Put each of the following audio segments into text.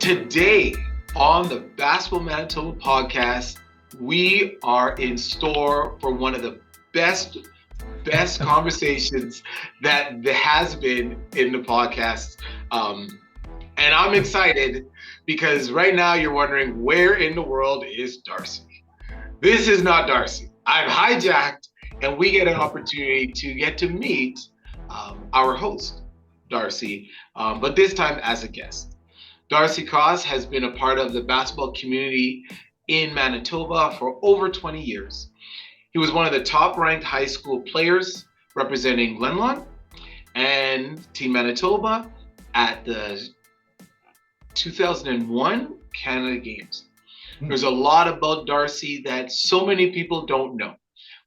Today on the Basketball Manitoba Podcast, we are in store for one of the best conversations that there has been in the podcast. And I'm excited because right now you're wondering, where in the world is Darcy? This is not Darcy. I've hijacked, and we get an opportunity to get to meet our host, Darcy, but this time as a guest. Darcy Coss has been a part of the basketball community in Manitoba for over 20 years. He was one of the top-ranked high school players representing Glenlawn and Team Manitoba at the 2001 Canada Games. There's a lot about Darcy that so many people don't know,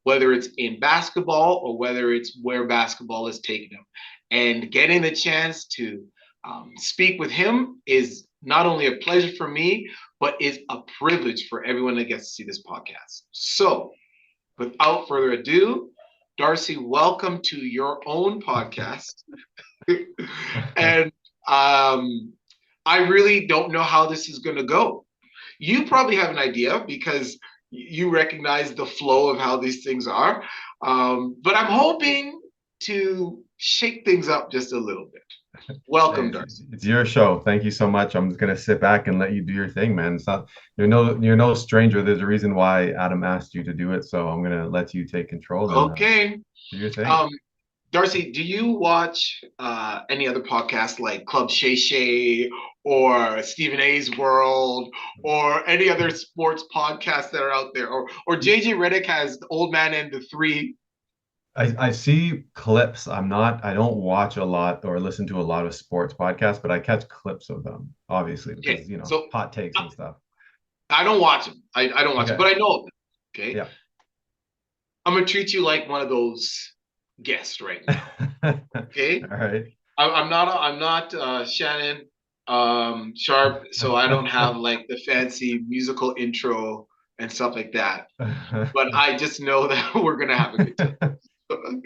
whether it's in basketball or whether it's where basketball has taken him. And getting the chance to speak with him is not only a pleasure for me, but is a privilege for everyone that gets to see this podcast. So, without further ado, Darcy, welcome to your own podcast. And I really don't know how this is going to go. You probably have an idea because you recognize the flow of how these things are. But I'm hoping to shake things up just a little bit. Welcome, Darcy. It's your show. Thank you so much. I'm just gonna sit back and let you do your thing, man. It's not you're no stranger. There's a reason why Adam asked you to do it, so I'm gonna let you take control. Okay. Do your thing. Darcy, do you watch any other podcasts like Club Shay Shay or Stephen A's World or any other sports podcasts that are out there? Or JJ Redick has The Old Man and the Three. I see clips. I don't watch a lot or listen to a lot of sports podcasts, but I catch clips of them, obviously, because so, hot takes and stuff. I don't watch them. I don't watch them, but I know them. Okay. Yeah. I'm gonna treat you like one of those guests right now. Okay. All right. I'm not Shannon Sharp, so I don't have like the fancy musical intro and stuff like that. But I just know that we're gonna have a good time.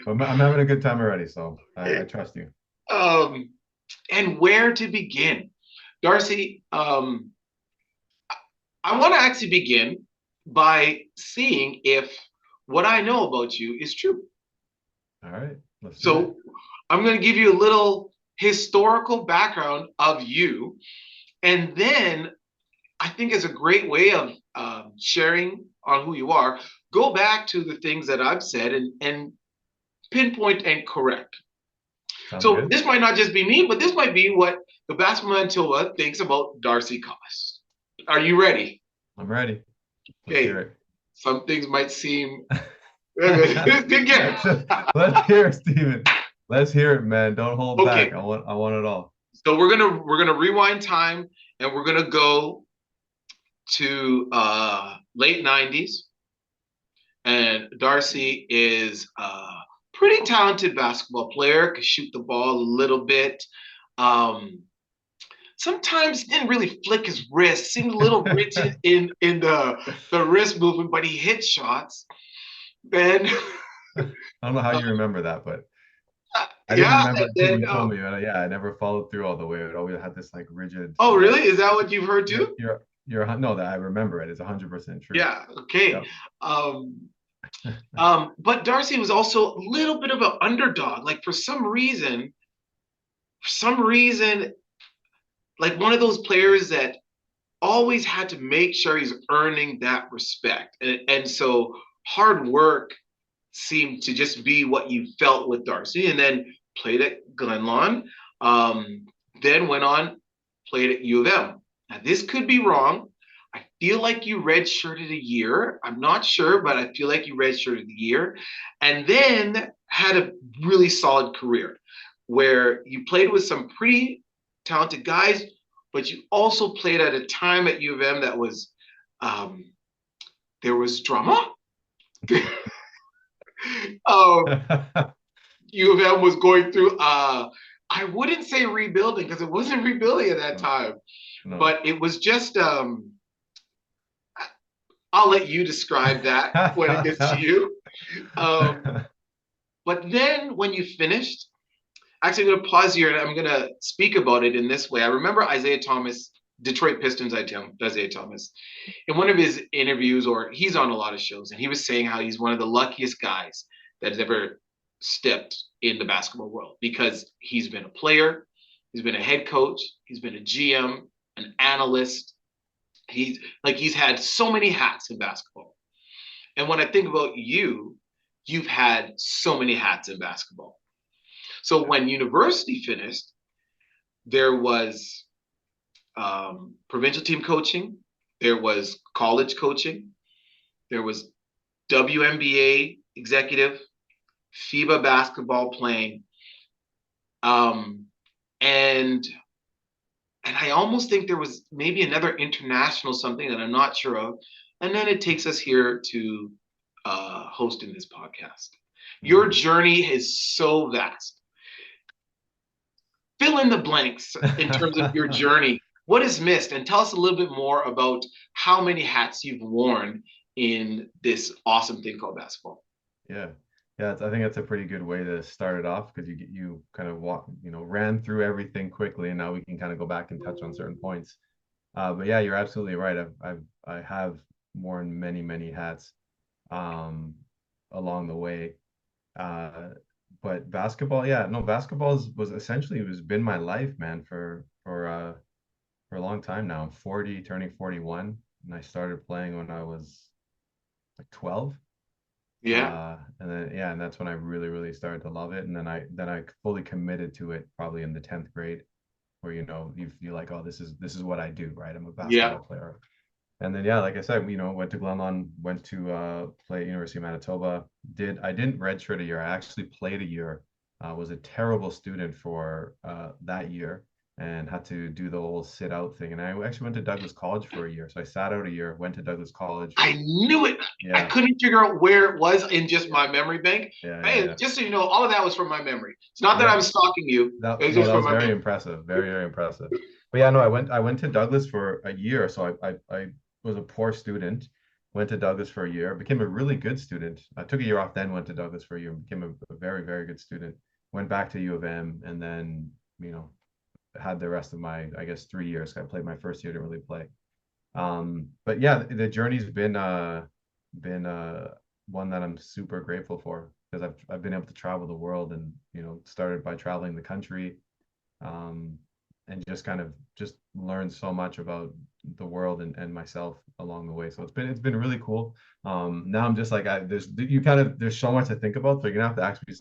I'm having a good time already, so I trust you. And where to begin? Darcy, I want to actually begin by seeing if what I know about you is true. All right. So I'm going to give you a little historical background of you. And then I think it's a great way of sharing on who you are. Go back to the things that I've said and pinpoint and correct. Sounds so good. This might not just be me, but this might be what the Basketball Manitoba thinks about Darcy Coss. Are you ready? I'm ready. Okay. Hear it. Some things might seem. Let's hear it, Stephen. Let's hear it, man. Don't hold back. I want it all. So we're gonna rewind time and we're gonna go to late 90s. And Darcy is pretty talented basketball player, could shoot the ball a little bit. Sometimes didn't really flick his wrist, seemed a little rigid in the wrist movement, but he hit shots. Then I don't know how you remember that, but I didn't remember until you told me. But I never followed through all the way. It always had this like rigid. Oh, really? Is that what you've heard too? No, that I remember it. It's 100% true. Yeah. Okay. Yep. But Darcy was also a little bit of an underdog. Like for some reason, like one of those players that always had to make sure he's earning that respect. And so hard work seemed to just be what you felt with Darcy. And then played at Glenlawn, then went on, played at U of M. Now this could be wrong. I feel like you redshirted a year. I'm not sure, but I feel like you redshirted a year. And then had a really solid career where you played with some pretty talented guys, but you also played at a time at U of M that was, there was drama. U of M was going through, I wouldn't say rebuilding because it wasn't rebuilding at that time, but it was just, I'll let you describe that when it gets to you. But then when you finished, actually I'm going to pause here and I'm going to speak about it in this way. I remember Isaiah Thomas Detroit Pistons, Isaiah Thomas, in one of his interviews, or he's on a lot of shows, and he was saying how he's one of the luckiest guys that has ever stepped in the basketball world because he's been a player, he's been a head coach, he's been a GM, an analyst. He's had so many hats in basketball. And when I think about you, you've had so many hats in basketball. So when university finished, there was provincial team coaching, there was college coaching, there was WNBA executive, FIBA basketball playing, and I almost think there was maybe another international something that I'm not sure of, and then it takes us here to hosting this podcast. Your journey is so vast. Fill in the blanks in terms of your journey. What is missed? And tell us a little bit more about how many hats you've worn in this awesome thing called basketball. Yeah. Yeah, I think that's a pretty good way to start it off because you kind of ran through everything quickly, and now we can kind of go back and touch on certain points. But yeah, you're absolutely right. I have worn many hats along the way. But basketball, yeah, no, basketball was essentially been my life, man, for a long time now. I'm 40, turning 41, and I started playing when I was like 12. Yeah. And that's when I really started to love it. And then I fully committed to it probably in the 10th grade, where you feel like, oh, this is what I do, right? I'm a basketball player. And then, yeah, like I said, went to Glenlawn, went to play at University of Manitoba. I didn't redshirt a year. I actually played a year. Was a terrible student for that year and had to do the whole sit out thing. And I actually went to Douglas College for a year. So I sat out a year, went to Douglas College. I knew it. Yeah. I couldn't figure out where it was in just my memory bank. Yeah. Just so you know, all of that was from my memory. It's not that I'm stalking you. That was very impressive. Very impressive. But yeah, no, I went to Douglas for a year. So I was a poor student, went to Douglas for a year, became a really good student. I took a year off, then went to Douglas for a year, became a very good student. Went back to U of M, and then had the rest of my, I guess, 3 years. I played my first year, didn't really play. But yeah, the journey's been one that I'm super grateful for, because I've been able to travel the world, and started by traveling the country, and just kind of just learned so much about the world and myself along the way. So it's been really cool. Now I'm just like, there's so much to think about. So you're gonna have to actually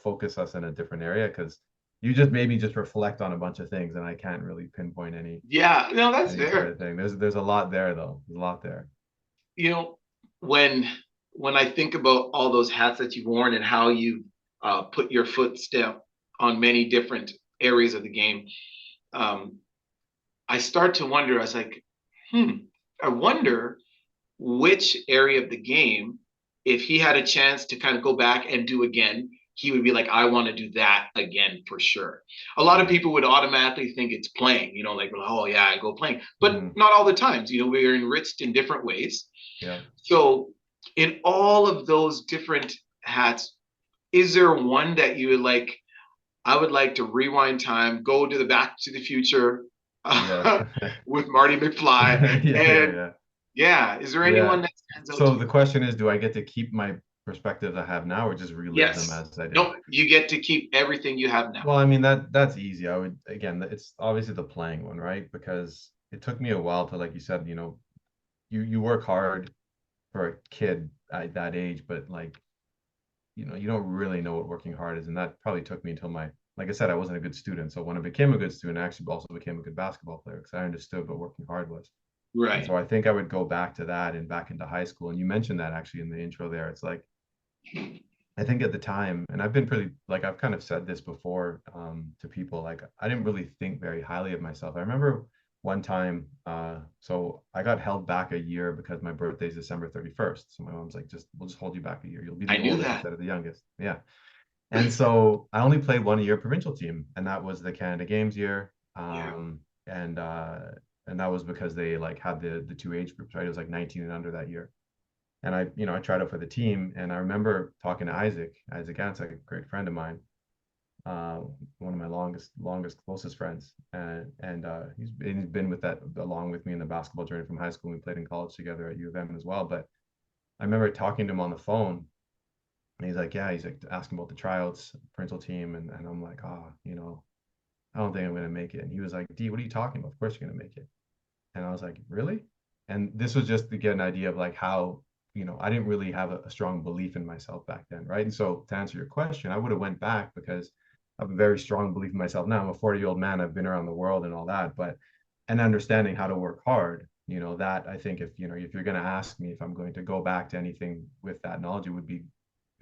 focus us in a different area, because you just made me just reflect on a bunch of things, and I can't really pinpoint any. Yeah, no, that's fair. Sort of thing. There's a lot there, though. There's a lot there. When I think about all those hats that you've worn and how you put your footstep on many different areas of the game, I start to wonder. I was like, I wonder which area of the game, if he had a chance to kind of go back and do again, he would be like, I want to do that again for sure. A lot of people would automatically think it's playing, like, oh yeah, I go playing, but not all the times. We're enriched in different ways. Yeah. So in all of those different hats, is there one that you would like? I would like to rewind time, go to the Back to the Future with Marty McFly. Is there anyone that stands out? So the question is, do I get to keep my perspectives I have now, or just relive them as I do? No, you get to keep everything you have now. Well, I mean, that's easy. It's obviously the playing one, right? Because it took me a while to, like you said, you work hard for a kid at that age, but you don't really know what working hard is. And that probably took me until like I said, I wasn't a good student. So when I became a good student, I actually also became a good basketball player, because I understood what working hard was. Right. And so I think I would go back to that and back into high school. And you mentioned that actually in the intro there. It's like, I think at the time, and I've been pretty, like, I've kind of said this before to people, like, I didn't really think very highly of myself. I remember one time, so I got held back a year because my birthday is December 31st. So my mom's like, we'll just hold you back a year. You'll be the oldest instead of the youngest. Yeah. And so I only played 1 year provincial team, and that was the Canada Games year. And that was because they had the two age groups, right? It was like 19 and under that year. And I tried out for the team, and I remember talking to Isaac Gantz, a great friend of mine. one of my longest, closest friends, and he's been with that along with me in the basketball journey from high school. We played in college together at U of M as well. But I remember talking to him on the phone, and he's like, yeah, he's like asking about the tryouts, provincial team, and I'm like, oh, I don't think I'm gonna make it. And he was like, D, what are you talking about? Of course you're gonna make it. And I was like, really? And this was just to get an idea of like how, I didn't really have a strong belief in myself back then, right? And so to answer your question, I would have went back because I have a very strong belief in myself now. I'm a 40-year-old man. I've been around the world and all that, but and understanding how to work hard, that I think if you're going to ask me if I'm going to go back to anything with that knowledge, it would be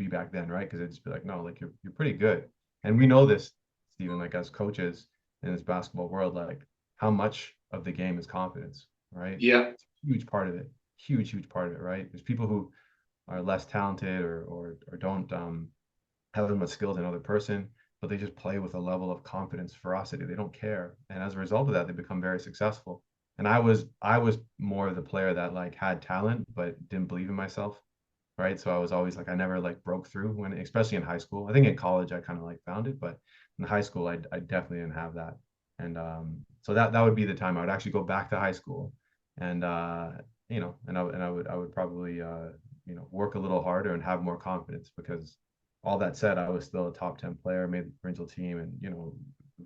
back then, right? Because it'd just be like, no, like you're pretty good. And we know this, Stephen, like as coaches in this basketball world, like how much of the game is confidence, right? Yeah. It's a huge part of it. Huge part of it, right? There's people who are less talented or don't have as much skills as another person, but they just play with a level of confidence, ferocity. They don't care. And as a result of that, they become very successful. And I was more of the player that like had talent but didn't believe in myself, right? So I was always like, I never like broke through when, especially in high school. I think in college I kind of like found it, but in high school I definitely didn't have that. And so that would be the time I would actually go back to high school, and I would probably work a little harder and have more confidence, because all that said, I was still a top 10 player, made the provincial team, and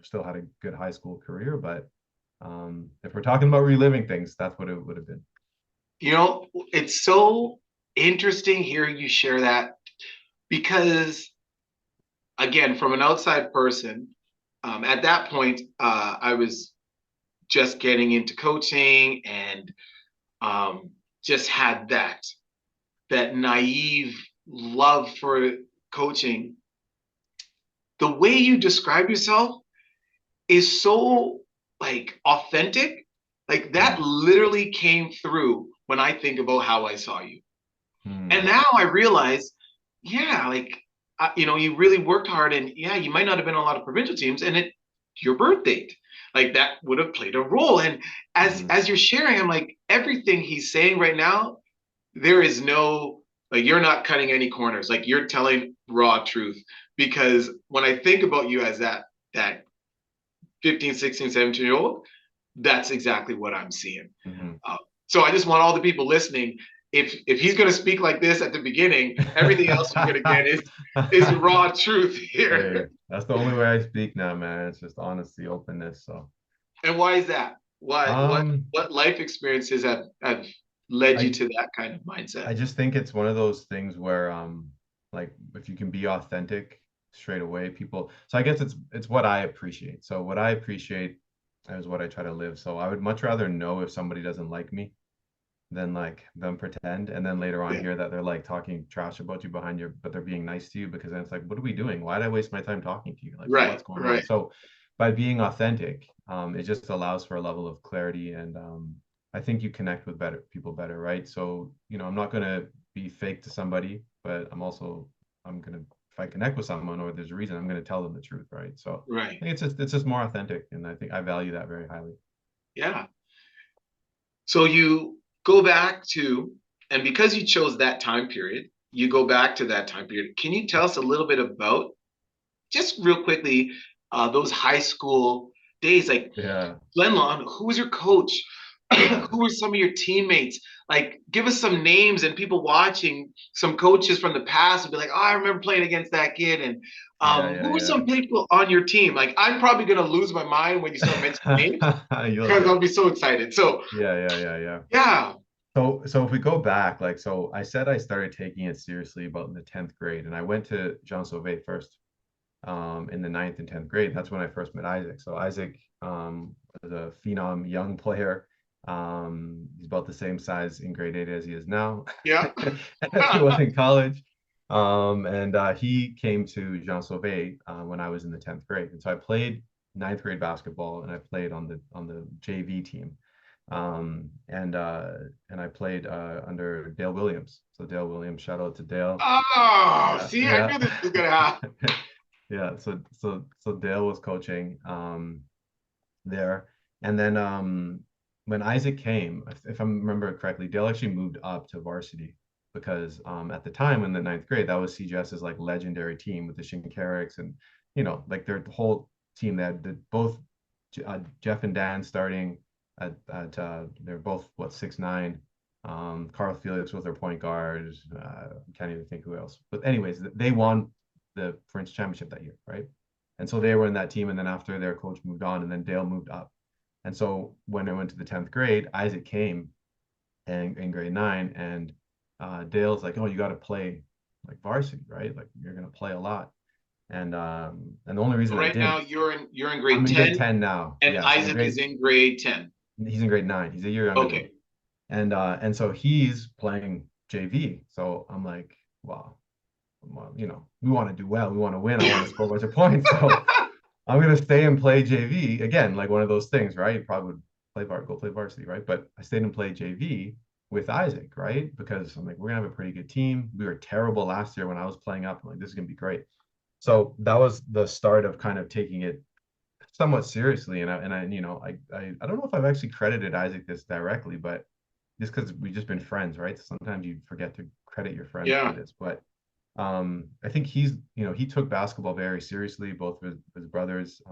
still had a good high school career. But if we're talking about reliving things, that's what it would have been. It's so interesting hearing you share that, because again, from an outside person, at that point, I was just getting into coaching, and just had that naive love for coaching. The way you describe yourself is so like authentic. Like that literally came through when I think about how I saw you. And now I realize, yeah, like, you really worked hard, and yeah, you might not have been on a lot of provincial teams, and your birth date, like that would have played a role. And as you're sharing, I'm like, everything he's saying right now, there is no, like, you're not cutting any corners. Like, you're telling raw truth. Because when I think about you as that 15, 16, 17-year-old, that's exactly what I'm seeing. So I just want all the people listening, if he's going to speak like this at the beginning, everything else you're going to get is raw truth here. Hey, that's the only way I speak now, man. It's just honesty, openness. So. And why is that? What life experiences have led you to that kind of mindset? I just think it's one of those things where like if you can be authentic straight away, people. So I guess it's what I appreciate. So what I appreciate is what I try to live. So I would much rather know if somebody doesn't like me than like them pretend, and then later on hear that they're like talking trash about you behind your, but they're being nice to you, because then it's like, what are we doing? Why did I waste my time talking to you? Like, what's going on? So by being authentic, it just allows for a level of clarity, and I think you connect with people better, right? So I'm not gonna be fake to somebody, but I'm gonna, if I connect with someone or there's a reason, I'm gonna tell them the truth, right? So I think it's just more authentic, and I think I value that very highly. Yeah. So you go back to, and because you chose that time period, you go back to that time period. Can you tell us a little bit about, just real quickly, those high school days? Like, Glenlawn, who was your coach? Who were some of your teammates? Like, give us some names, and people watching, some coaches from the past will be like, oh, I remember playing against that kid. And who were some people on your team? Like, I'm probably going to lose my mind when you start mentioning names, because I'll be so excited. So yeah. So if we go back, like, so I said I started taking it seriously about in the 10th grade, and I went to Jean Sauvé first in the 9th and 10th grade. That's when I first met Isaac. So Isaac was a phenom young player. He's about the same size in grade 8 as he is now. Yeah. As he was in college. And he came to Jean Sauvé when I was in the 10th grade. And so I played 9th grade basketball, and I played on the JV team. And I played under Dale Williams. So Dale Williams, shout out to Dale. I knew this was gonna happen. So Dale was coaching there. And then when Isaac came, if I remember correctly, Dale actually moved up to varsity, because at the time in the 9th grade, that was CGS's like legendary team with the Shinkaricks and like their whole team. They had both Jeff and Dan starting at they're both 6'9". Carl Felix was their point guard. Can't even think who else. But anyways, they won the French championship that year, right? And so they were in that team. And then after their coach moved on, and then Dale moved up. And so when I went to the 10th grade, Isaac came in grade 9, and Dale's like, "Oh, you got to play like varsity, right? Like you're gonna play a lot." And the only reason I Right now, didn't, you're in I'm grade in grade 10, 10 now. and Yeah, so Isaac is in grade 10. he's in grade 9. He's a year younger than me. Okay. And so he's playing JV. So I'm like, well, we want to do well. We want to win. I want to score a bunch of points. So I'm gonna stay and play JV again, like one of those things, right? You probably would go play varsity, right? But I stayed and played JV with Isaac, right? Because I'm like, we're gonna have a pretty good team. We were terrible last year when I was playing up. I'm like, this is gonna be great. So that was the start of kind of taking it somewhat seriously. I don't know if I've actually credited Isaac this directly, but just because we've just been friends, right? Sometimes you forget to credit your friends for Yeah. this, but I think he took basketball very seriously. Both of his brothers,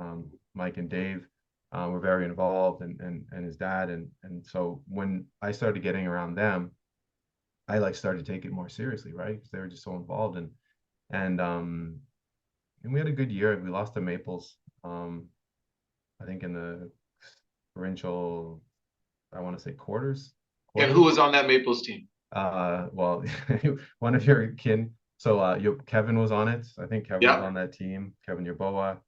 Mike and Dave, were very involved, and his dad, and so when I started getting around them, I like started to take it more seriously, right? Because they were just so involved, and we had a good year. We lost to Maples, I think in the provincial, I want to say quarters. And who was on that Maples team? Well, one of your kin. So Kevin was on it. I think Kevin was Yeah. on that team. Kevin Yerboa.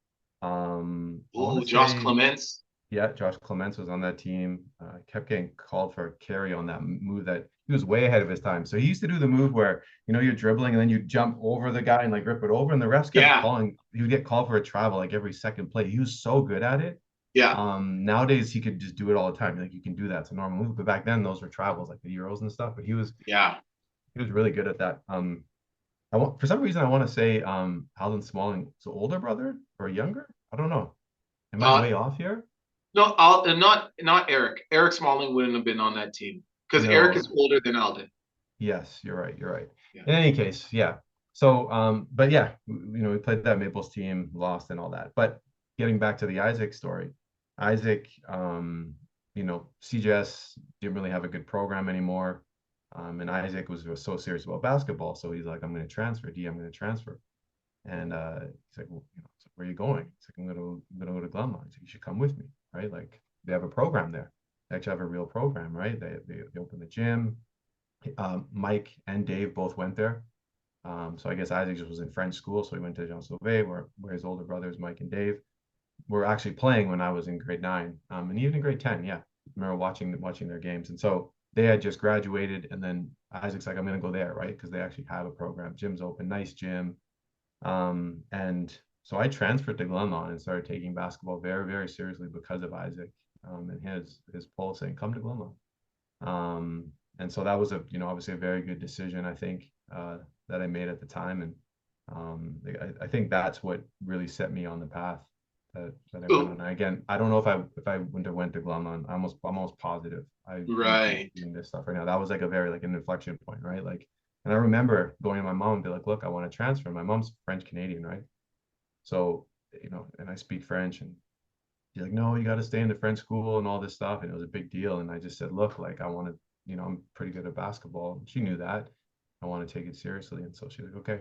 I want Oh, to Josh say, Clements. yeah, Josh Clements was on that team. Kept getting called for a carry on that move that he was way ahead of his time. So he used to do the move where you're dribbling and then you jump over the guy and like rip it over, and the refs kept Yeah. calling. He would get called for a travel like every second play. He was so good at it. Yeah. Nowadays he could just do it all the time. Like you can do that. It's a normal move. But back then those were travels, like the Euros and stuff. But Yeah. he was really good at that. For some reason I want to say Alan Smalling's older brother or younger. I don't know. Am I way off here? No, not Eric. Eric Smalling wouldn't have been on that team because Eric No. is older than Alden. Yes, you're right. You're right. Yeah. In any case, yeah. So, but yeah, we played that Maples team, lost and all that. But getting back to the Isaac story, Isaac, CJS didn't really have a good program anymore. And Isaac was so serious about basketball. So he's like, I'm going to transfer. I'm going to transfer. And he's like, well, so where are you going? He's like, I'm gonna go to Glenlawn. He's like, you should come with me, right? Like they have a program there. They actually have a real program, right? They open the gym. Mike and Dave both went there. So I guess Isaac just was in French school, so he went to Jean Sauvé, where his older brothers, Mike and Dave, were actually playing when I was in grade 9, and even in grade 10. Yeah, I remember watching their games, and so they had just graduated, and then Isaac's like, I'm gonna go there, right? Because they actually have a program. Gym's open, nice gym. And so I transferred to Glenlawn and started taking basketball very, very seriously because of Isaac, and his pull saying, come to Glenlawn. And so that was obviously a very good decision, I think, that I made at the time. And I think that's what really set me on the path that I went on. Again, I don't know if I wouldn't have went to Glenlawn. I'm almost positive I Right. doing this stuff right now. That was like a very like an inflection point, right? Like, and I remember going to my mom and be like, look, I want to transfer. My mom's French Canadian, right? So, and I speak French, and she's like, no, you got to stay in the French school and all this stuff. And it was a big deal. And I just said, look, like I want to, I'm pretty good at basketball. She knew that. I want to take it seriously. And so she's like, okay,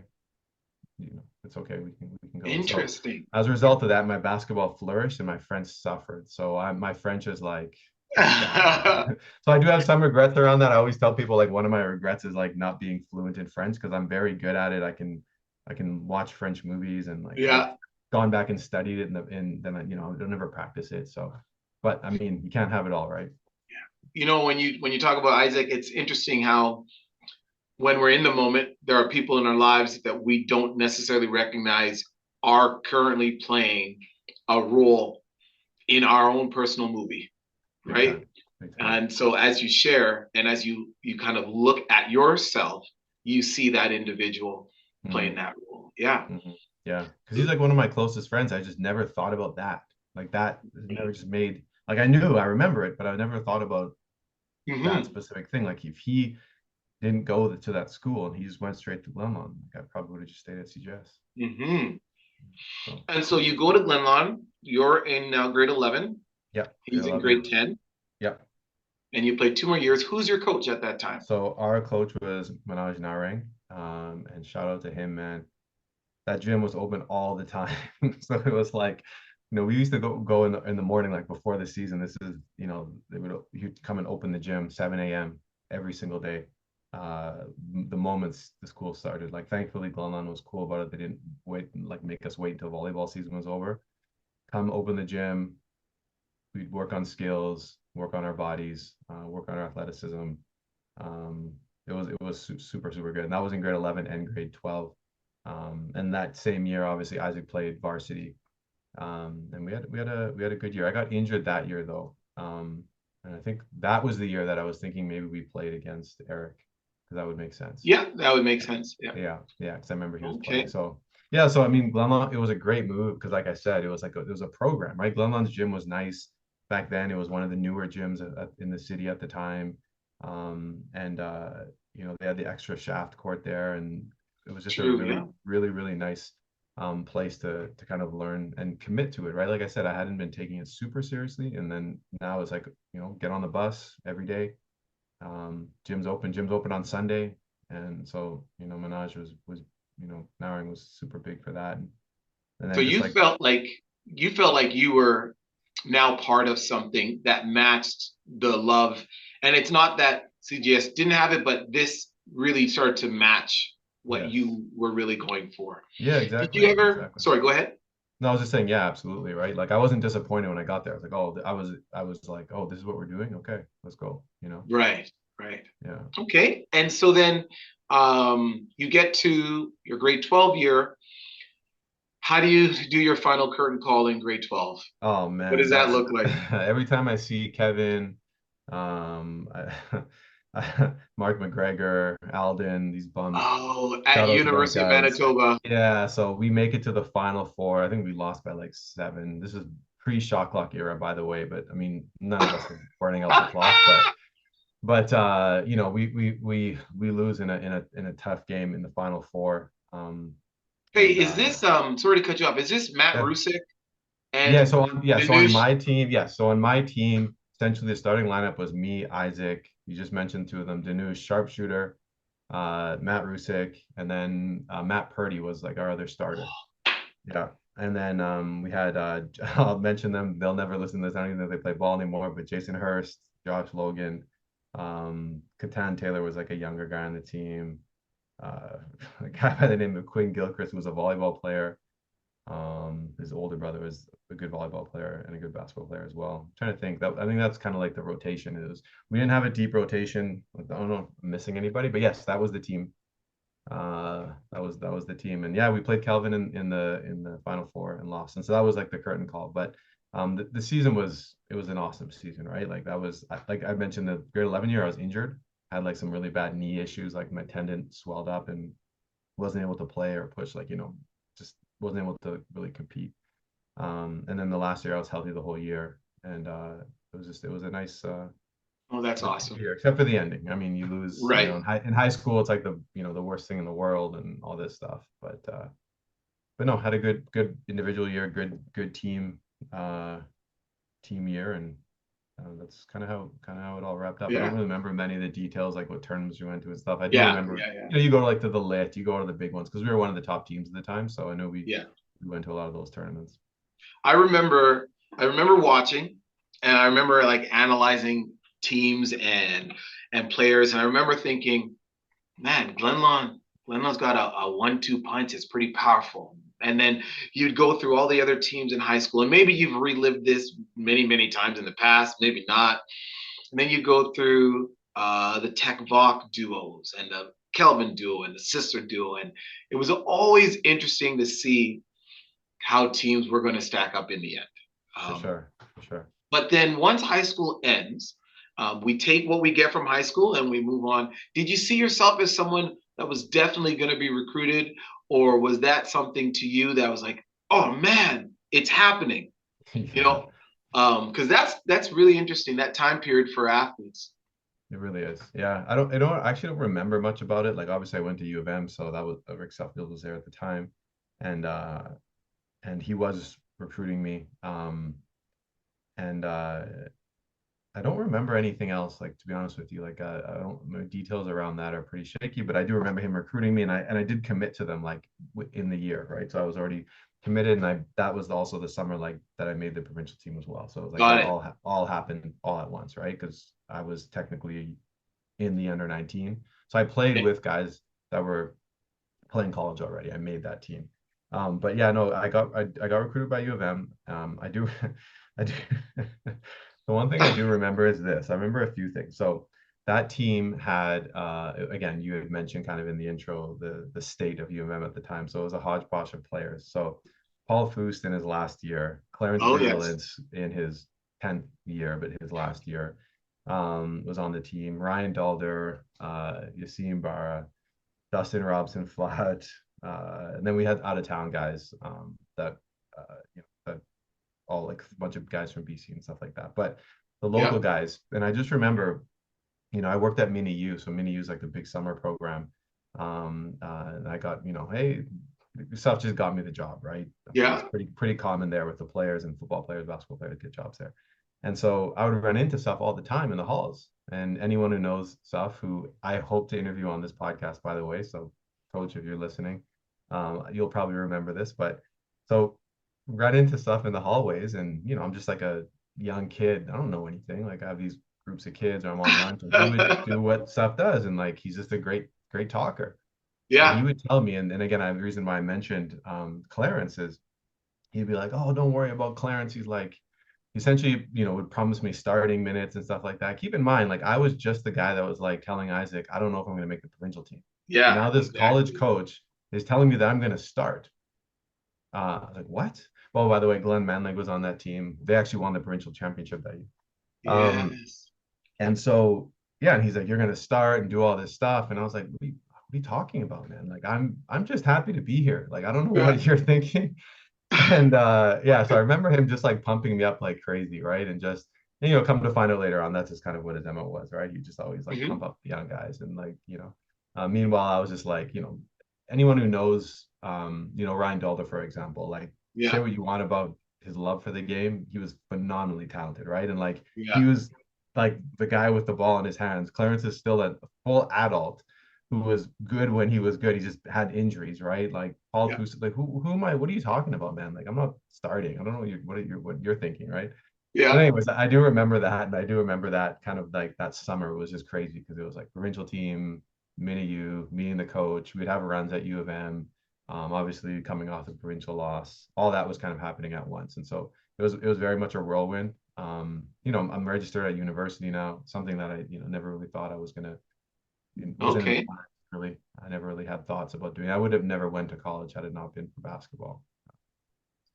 it's okay. We can go. Interesting. So, as a result of that, my basketball flourished and my French suffered. So my French is like, so I do have some regrets around that. I always tell people like one of my regrets is like not being fluent in French because I'm very good at it. I can watch French movies and like Yeah. I've gone back and studied it and then I don't ever practice it. So, but I mean, you can't have it all, right? When you talk about Isaac, it's interesting how when we're in the moment, there are people in our lives that we don't necessarily recognize are currently playing a role in our own personal movie, right? Big time. And so as you share and as you kind of look at yourself, you see that individual playing that role. Yeah. Mm-hmm. Yeah. Because he's like one of my closest friends. I just never thought about that. Like that never just made, like I remember it, but I never thought about that specific thing. Like if he didn't go to that school and he just went straight to Glenlawn, like I probably would have just stayed at CJS. So, And so you go to Glenlawn. You're in now grade 11. yeah, He's in 11. grade 10. Yeah. And you played 2 more years. Who's your coach at that time? So our coach was Manoj Narang, and shout out to him, man. That gym was open all the time. So it was like, we used to go in the morning, like before the season. This is, he'd come and open the gym 7 a.m. every single day. The moments the school started. Like thankfully Glenlawn was cool about it. They didn't make us wait until volleyball season was over. Come open the gym. We'd work on skills, work on our bodies, work on our athleticism. It was super super good. And that was in grade 11 and grade 12. And that same year, obviously Isaac played varsity. And we had a good year. I got injured that year though. And I think that was the year that I was thinking maybe we played against Eric, because that would make sense. Yeah, that would make sense. Yeah. Yeah, because I remember he was Okay. playing. So yeah, so I mean, Glenlawn, it was a great move because, like I said, it was a program, right? Glenlawn's gym was nice back then. It was one of the newer gyms in the city at the time, and they had the extra shaft court there, and it was just a really nice place to kind of learn and commit to it, right? Like I said, I hadn't been taking it super seriously, and then now it's like, get on the bus every day. Gym's open on Sunday, and so Manoj was Narang was super big for that. And then So you felt like you were now part of something that matched the love, and it's not that CGS didn't have it, but this really started to match what you were really going for. Yeah, exactly. Did you ever? Exactly. Sorry, go ahead. No, I was just saying, yeah, absolutely, right. Like I wasn't disappointed when I got there. I was like, oh, I was like, oh, this is what we're doing. Okay, let's go. Right. Yeah. Okay, and so then you get to your grade 12 year. How do you do your final curtain call in grade 12? Oh man, what does that look like? Every time I see Kevin, Mark McGregor, Alden, these bums. Oh, at University of Manitoba. Yeah, so we make it to the Final Four. I think we lost by like 7. This is pre-shot clock era, by the way. But I mean, none of us are burning out the clock. But we lose in a tough game in the Final Four. Hey, is this sorry to cut you off? Is this Matt Rusick? And so on my team, essentially the starting lineup was me, Isaac. You just mentioned 2 of them, Danush, sharpshooter, Matt Rusick, and then Matt Purdy was like our other starter. Yeah. And then we had I'll mention them. They'll never listen to this. I don't even know if they play ball anymore, but Jason Hurst, Josh Logan, Catan Taylor was like a younger guy on the team. A guy by the name of Quinn Gilchrist was a volleyball player. His older brother was a good volleyball player and a good basketball player as well. I'm trying to think I think that's kind of like the rotation is. We didn't have a deep rotation. I don't know if I'm missing anybody, but yes, that was the team. That was the team. And yeah, we played Kelvin in the Final Four and lost. And so that was like the curtain call. But the season was an awesome season, right? Like that was, like I mentioned, the grade 11 year I was injured, had like some really bad knee issues, like my tendon swelled up and wasn't able to play or push, like just wasn't able to really compete. And then the last year I was healthy the whole year, and it was a nice oh, that's awesome year, except for the ending. I mean, you lose, right. In high school it's like the worst thing in the world and all this stuff, but no, had a good individual year, good team year, and that's kind of how it all wrapped up. I don't really remember many of the details, like what tournaments we went to and stuff. I do remember, you go to the lit, you go to the big ones, because we were one of the top teams at the time. So I know we went to a lot of those tournaments. I remember watching, and I remember like analyzing teams and players, and I remember thinking, man, Glenlawn's got a 1-2 punch. It's pretty powerful. And then you'd go through all the other teams in high school, and maybe you've relived this many times in the past, maybe not. And then you go through the Tech Vok duos and the Kelvin duo and the sister duo, and it was always interesting to see how teams were going to stack up in the end. For sure. But then once high school ends, we take what we get from high school and we move on. Did you see yourself as someone that was definitely going to be recruited, or was that something to you that was like, oh man, it's happening? Because that's really interesting, that time period for athletes. It really is. Yeah, I actually don't remember much about it. Like obviously I went to U of M, so that was Rick Suffield was there at the time, and and he was recruiting me. And I don't remember anything else, like, to be honest with you. Like, I don't, my details around that are pretty shaky, but I do remember him recruiting me, and I did commit to them like in the year, right? So I was already committed, and that was also the summer like that I made the provincial team as well. So it was like Got that it. all happened all at once, right? Because I was technically in the under 19, so I played Okay. with guys that were playing college already. I made that team. But yeah, no, I got recruited by U of M. I do I do the one thing I do remember is this. I remember a few things. So that team had again, you had mentioned kind of in the intro the state of U of M at the time. So it was a hodgepodge of players. So Paul Foust in his last year, Clarence Oh yes. Vigilance in his 10th year, but his last year, was on the team. Ryan Dalder, Yassine Barra, Dustin Robson Flat. And then we had out of town guys that that all like a bunch of guys from BC and stuff like that. But the local Yeah. guys, and I just remember, I worked at Mini U, so Mini U is like the big summer program. And I got, hey, stuff just got me the job, right? It's Yeah. pretty common there with the players and football players, basketball players get jobs there. And so I would run into stuff all the time in the halls. And anyone who knows stuff, who I hope to interview on this podcast, by the way. So, coach, if you're listening, you'll probably remember this. But so run into stuff in the hallways, and I'm just like a young kid. I don't know anything. Like, I have these groups of kids, or I'm on lunch, and he would do what stuff does, and like he's just a great talker. And he Yeah. would tell me, and again, the reason why I mentioned Clarence is he'd be like, "Oh, don't worry about Clarence." He's like, essentially, would promise me starting minutes and stuff like that. Keep in mind, like, I was just the guy that was like telling Isaac, "I don't know if I'm going to make the provincial team." And Yeah. now this college Exactly. coach is telling me that I'm going to start. I was like, what? Well, by the way, Glenn Manley was on that team. They actually won the provincial championship that year. Um, Yes. and so, yeah, and he's like, "You're going to start and do all this stuff." And I was like, what are you talking about, man? Like, I'm just happy to be here. Like, I don't know Yeah. what you're thinking. And yeah, so I remember him just like pumping me up like crazy, right? And just, come to find out later on, that's just kind of what his MO was, right? He just always like pump Hmm. up the young guys. And like, meanwhile, I was just like, anyone who knows, Ryan Dalder, for example, like, say Yeah. what you want about his love for the game, he was phenomenally talented, right? And like, he Yeah. was like the guy with the ball in his hands. Clarence is still a full adult who was good when he was good. He just had injuries, right? Like Paul Yeah. Foust, like who am I? What are you talking about, man? Like, I'm not starting. I don't know what you're thinking, right? But Yeah. anyways, I do remember that, and I do remember that kind of like that summer was just crazy because it was like provincial team, mini U, me and the coach. We'd have runs at U of M. Obviously coming off the provincial loss, all that was kind of happening at once, and so it was very much a whirlwind. I'm registered at university now, something that I never really thought I was gonna wasn't in the Okay. plan, really. I never really had thoughts about doing. I would have never went to college had it not been for basketball.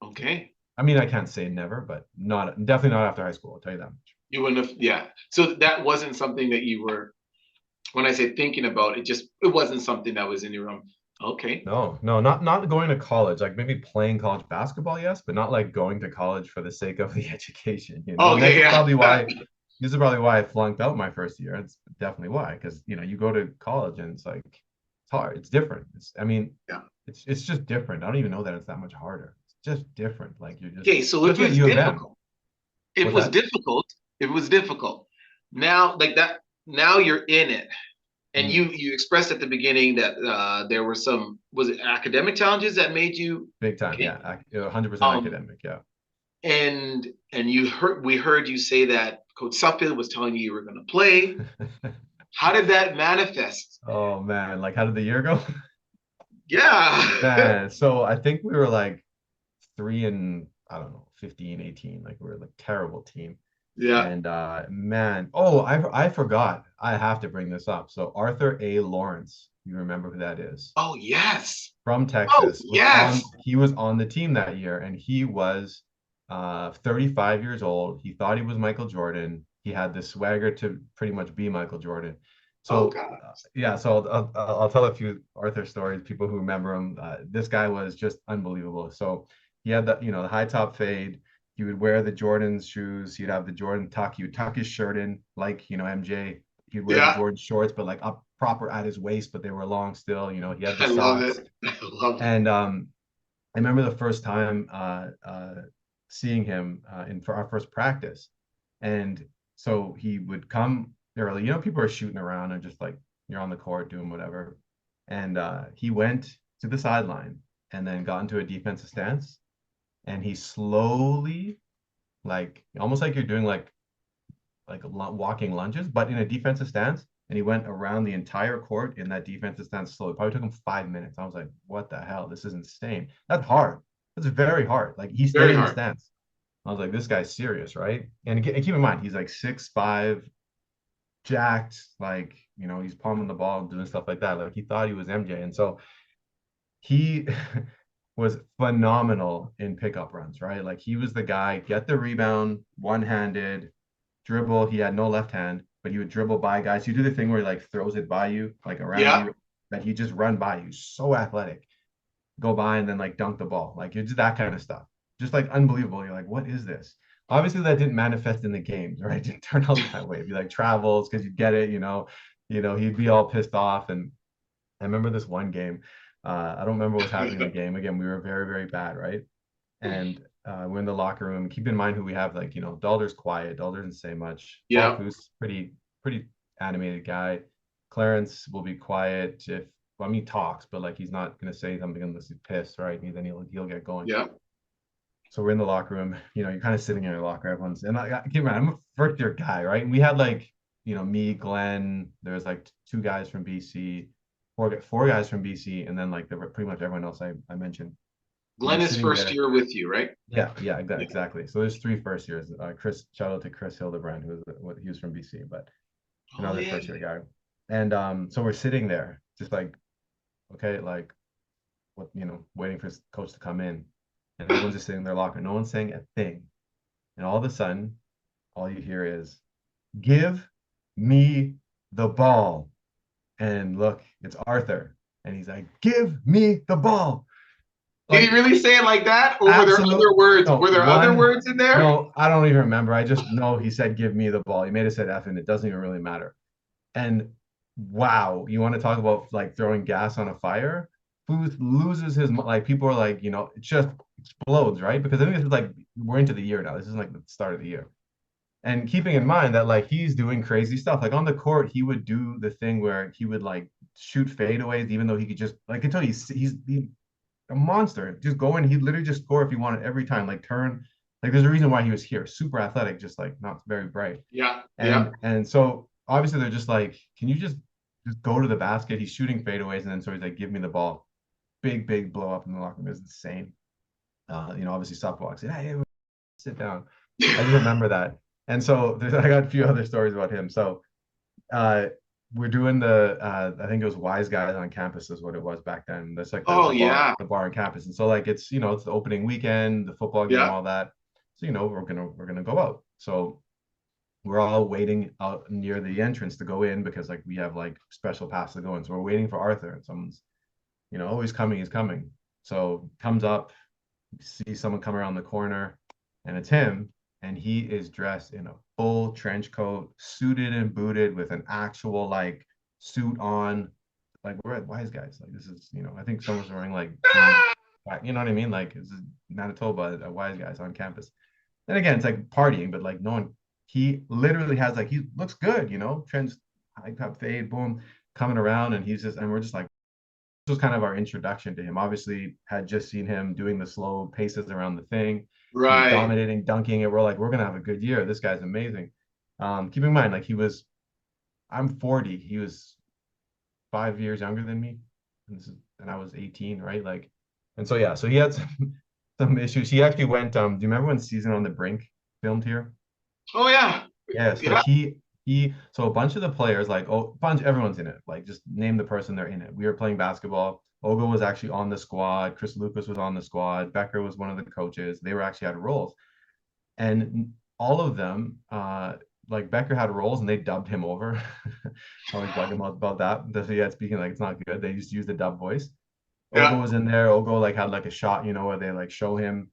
Okay. I mean, I can't say never, but definitely not after high school. I'll tell you that much. You wouldn't have. Yeah. So that wasn't something that you were. When I say thinking about it, just it wasn't something that was in your room. Okay. No, no, not going to college. Like maybe playing college basketball, yes, but not like going to college for the sake of the education. And Okay. Yeah. this is probably why I flunked out my first year. It's definitely why, because you go to college and it's like it's hard. It's different. I mean, Yeah. it's just different. I don't even know that it's that much harder. It's just different. Like you're just, Okay. So it especially at was U of M. difficult. It What's was that? difficult. It was difficult. Now, like that. Now you're in it. And Mm, you expressed at the beginning that there were some was it academic challenges that made you big time, okay. yeah. 100% um academic, yeah. and we heard you say that Coach Suffield was telling you were going to play. How did that manifest? Oh man, like how did the year go? Yeah. Man, so I think we were like 3 and I don't know, 15, 18. Like we were like terrible team. Yeah. And man, oh, I forgot. I have to bring this up. So Arthur A. Lawrence, you remember who that is? Oh yes. From Oh Texas, yes. he was on the team that year, and he was 35 years old. He thought he was Michael Jordan. He had the swagger to pretty much be Michael Jordan. Oh So god. yeah, so I'll tell a few Arthur stories. People who remember him, this guy was just unbelievable. So he had the high top fade. He would wear the Jordan's shoes. He'd have the Jordan tuck. He would tuck his shirt in like MJ. He'd wear the Yeah. Jordan shorts, but like up proper at his waist, but they were long still. He had the I love socks. it. I love it. And I remember the first time seeing him for our first practice. And so he would come early. People are shooting around and just like you're on the court doing whatever. And he went to the sideline and then got into a defensive stance. And he slowly, like almost like you're doing like walking lunges, but in a defensive stance. And he went around the entire court in that defensive stance slowly. Probably took him 5 minutes. I was like, what the hell? This is insane. That's hard. That's very hard. Like he stayed Very in the hard. stance. I was like, this guy's serious, right? And keep in mind, he's like 6'5", jacked, like, he's palming the ball, doing stuff like that. Like he thought he was MJ. And so he was phenomenal in pickup runs, right? Like he was the guy, get the rebound, one-handed, dribble. He had no left hand, but he would dribble by guys. You do the thing where he like throws it by you, like around you, that he just run by you. So athletic. Go by and then like dunk the ball. Like you do that kind of stuff. Just like unbelievable. You're like, what is this? Obviously that didn't manifest in the games, right? It didn't turn out that way. It'd be like travels because you'd get it, he'd be all pissed off. And I remember this one game. I don't remember what was happening in the game. Again, we were very, very bad, right? And we're in the locker room. Keep in mind who we have. Like, Dalder's quiet. Dalder doesn't say much. Yeah. Fofu's pretty animated guy. Clarence will be quiet he talks, but like he's not gonna say something unless he's pissed, right? And then he'll get going. Yeah. So we're in the locker room. You're kind of sitting in your locker. Everyone's and keep in mind, I'm a first year guy, right? And we had like me, Glenn. There's like two guys from BC, four guys from BC, and then like pretty much everyone else I mentioned. Glenn is first year with you, right? Yeah, exactly. So there's three first years. Chris, shout out to Chris Hildebrand, he was from BC, but another first year guy. And so we're sitting there, just like, okay, like, what waiting for his coach to come in, and everyone's just sitting in their locker. No one's saying a thing, and all of a sudden, all you hear is, "Give me the ball," and look, it's Arthur, and he's like, "Give me the ball." Did he really say it like that? Or were there other words? No, were there other words in there? No, I don't even remember. I just know he said, "Give me the ball." He may have said F, and it doesn't even really matter. And wow, you want to talk about like throwing gas on a fire? Booth loses his, like, people are like, it just explodes, right? Because I think this is like, we're into the year now. This isn't like the start of the year. And keeping in mind that like he's doing crazy stuff. Like on the court, he would do the thing where he would like shoot fadeaways, even though he could just, like, I tell you, he's a monster. Just go in, he'd literally just score if he wanted every time. Like turn, like there's a reason why he was here. Super athletic, just like not very bright. Yeah. And so obviously they're just like, can you just go to the basket? He's shooting fadeaways, and then so he's like, give me the ball. Big blow up in the locker room. Is insane. Obviously Sop walks in, hey, sit down. I just remember that. And so I got a few other stories about him. So we're doing the I think it was Wise Guys on Campus is what it was back then. That's like the bar on campus. And so like it's it's the opening weekend, the football game, all that. So we're gonna go out. So we're all waiting out near the entrance to go in because like we have like special pass to go in. So we're waiting for Arthur, and someone's he's coming. So comes up, see someone come around the corner, and it's him. And he is dressed in a full trench coat, suited and booted with an actual like suit on. Like we're at Wise Guys. Like this is, I think someone's wearing like, you know what I mean? Like this is Manitoba at Wise Guys on campus. And again, it's like partying, but like no one. He literally has like, he looks good, trends, high cup fade, boom, coming around, and we're just like, this was kind of our introduction to him. Obviously, had just seen him doing the slow paces around the thing. Right. Dominating, dunking it. We're like, we're gonna have a good year. This guy's amazing. Keep in mind, like I'm 40. He was 5 years younger than me, and I was 18, right? Like, and so yeah, so he had some issues. He actually went. Do you remember when Season on the Brink filmed here? Oh yeah. Yeah. So so a bunch of the players, like everyone's in it. Like just name the person, they're in it. We were playing basketball. Ogo was actually on the squad. Chris Lucas was on the squad. Becker was one of the coaches. They were actually had roles. And all of them, like Becker had roles and they dubbed him over. I always bug him about that. So yeah, speaking like it's not good. They just use the dub voice. Ogo was in there. Ogo like had like a shot, where they like show him.